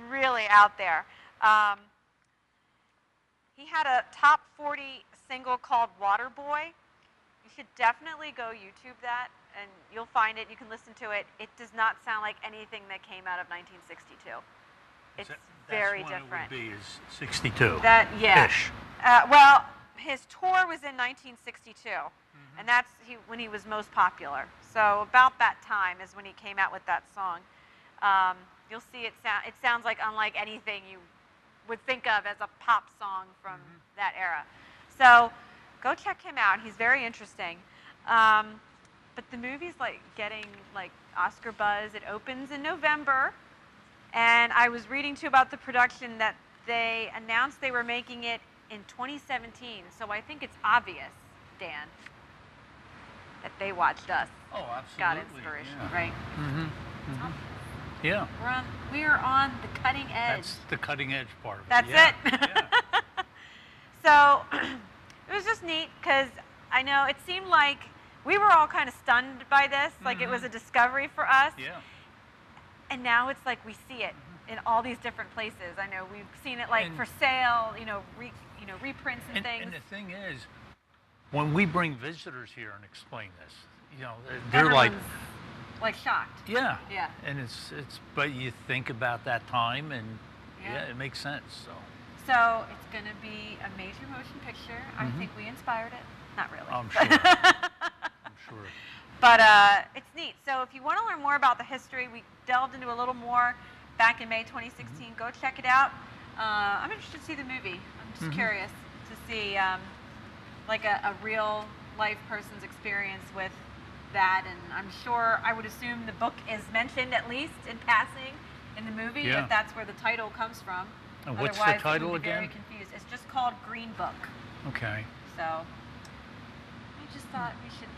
Speaker 2: really out there. He had a top 40 single called Waterboy. You should definitely go YouTube that, and you'll find it. You can listen to it. It does not sound like anything that came out of 1962. It's very different.
Speaker 3: That's when it would be is 62.
Speaker 2: That, yeah.
Speaker 3: Ish.
Speaker 2: Well, his tour was in 1962, and that's when he was most popular. So about that time is when he came out with that song. You'll see it sounds like unlike anything you would think of as a pop song from that era. So go check him out. He's very interesting. But the movie's like getting like Oscar buzz. It opens in November. And I was reading too about the production that they announced they were making it in 2017. So I think it's obvious, Dan, that they watched us.
Speaker 3: Oh, absolutely.
Speaker 2: Got inspiration, right?
Speaker 3: Yeah.
Speaker 2: We are on the cutting edge.
Speaker 3: That's the cutting edge part of it.
Speaker 2: That's
Speaker 3: yeah.
Speaker 2: it.
Speaker 3: Yeah.
Speaker 2: So it was just neat because I know it seemed like we were all kind of stunned by this, like it was a discovery for us.
Speaker 3: Yeah.
Speaker 2: And now it's like we see it in all these different places. I know we've seen it like for sale, reprints and things.
Speaker 3: And the thing is, when we bring visitors here and explain this, they're like
Speaker 2: shocked.
Speaker 3: Yeah.
Speaker 2: Yeah.
Speaker 3: And but you think about that time, and it makes sense.
Speaker 2: So it's going to be a major motion picture. I think we inspired it. Not really.
Speaker 3: I'm sure. I'm sure.
Speaker 2: But it's neat. So if you want to learn more about the history, we delved into a little more back in May 2016. Go check it out. I'm interested to see the movie. I'm just curious to see like a real life person's experience with that. And I'm sure, I would assume the book is mentioned at least in passing in the movie, if that's where the title comes from.
Speaker 3: And what's the
Speaker 2: Otherwise,
Speaker 3: title
Speaker 2: it would be
Speaker 3: again?
Speaker 2: very confused. It's just called Green Book.
Speaker 3: Okay.
Speaker 2: So I just thought we should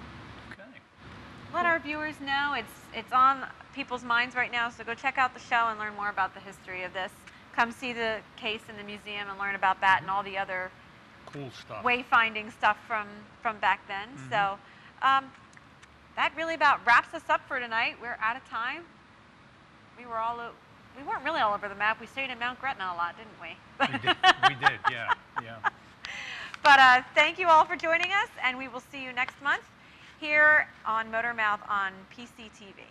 Speaker 2: let our viewers know it's on people's minds right now. So go check out the show and learn more about the history of this. Come see the case in the museum and learn about that and all the other
Speaker 3: cool stuff,
Speaker 2: wayfinding stuff from back then. So that really about wraps us up for tonight. We're out of time. We weren't really all over the map. We stayed in Mount Gretna a lot, didn't we?
Speaker 3: We did, yeah.
Speaker 2: But thank you all for joining us, and we will see you next month here on Motormouth on PCTV.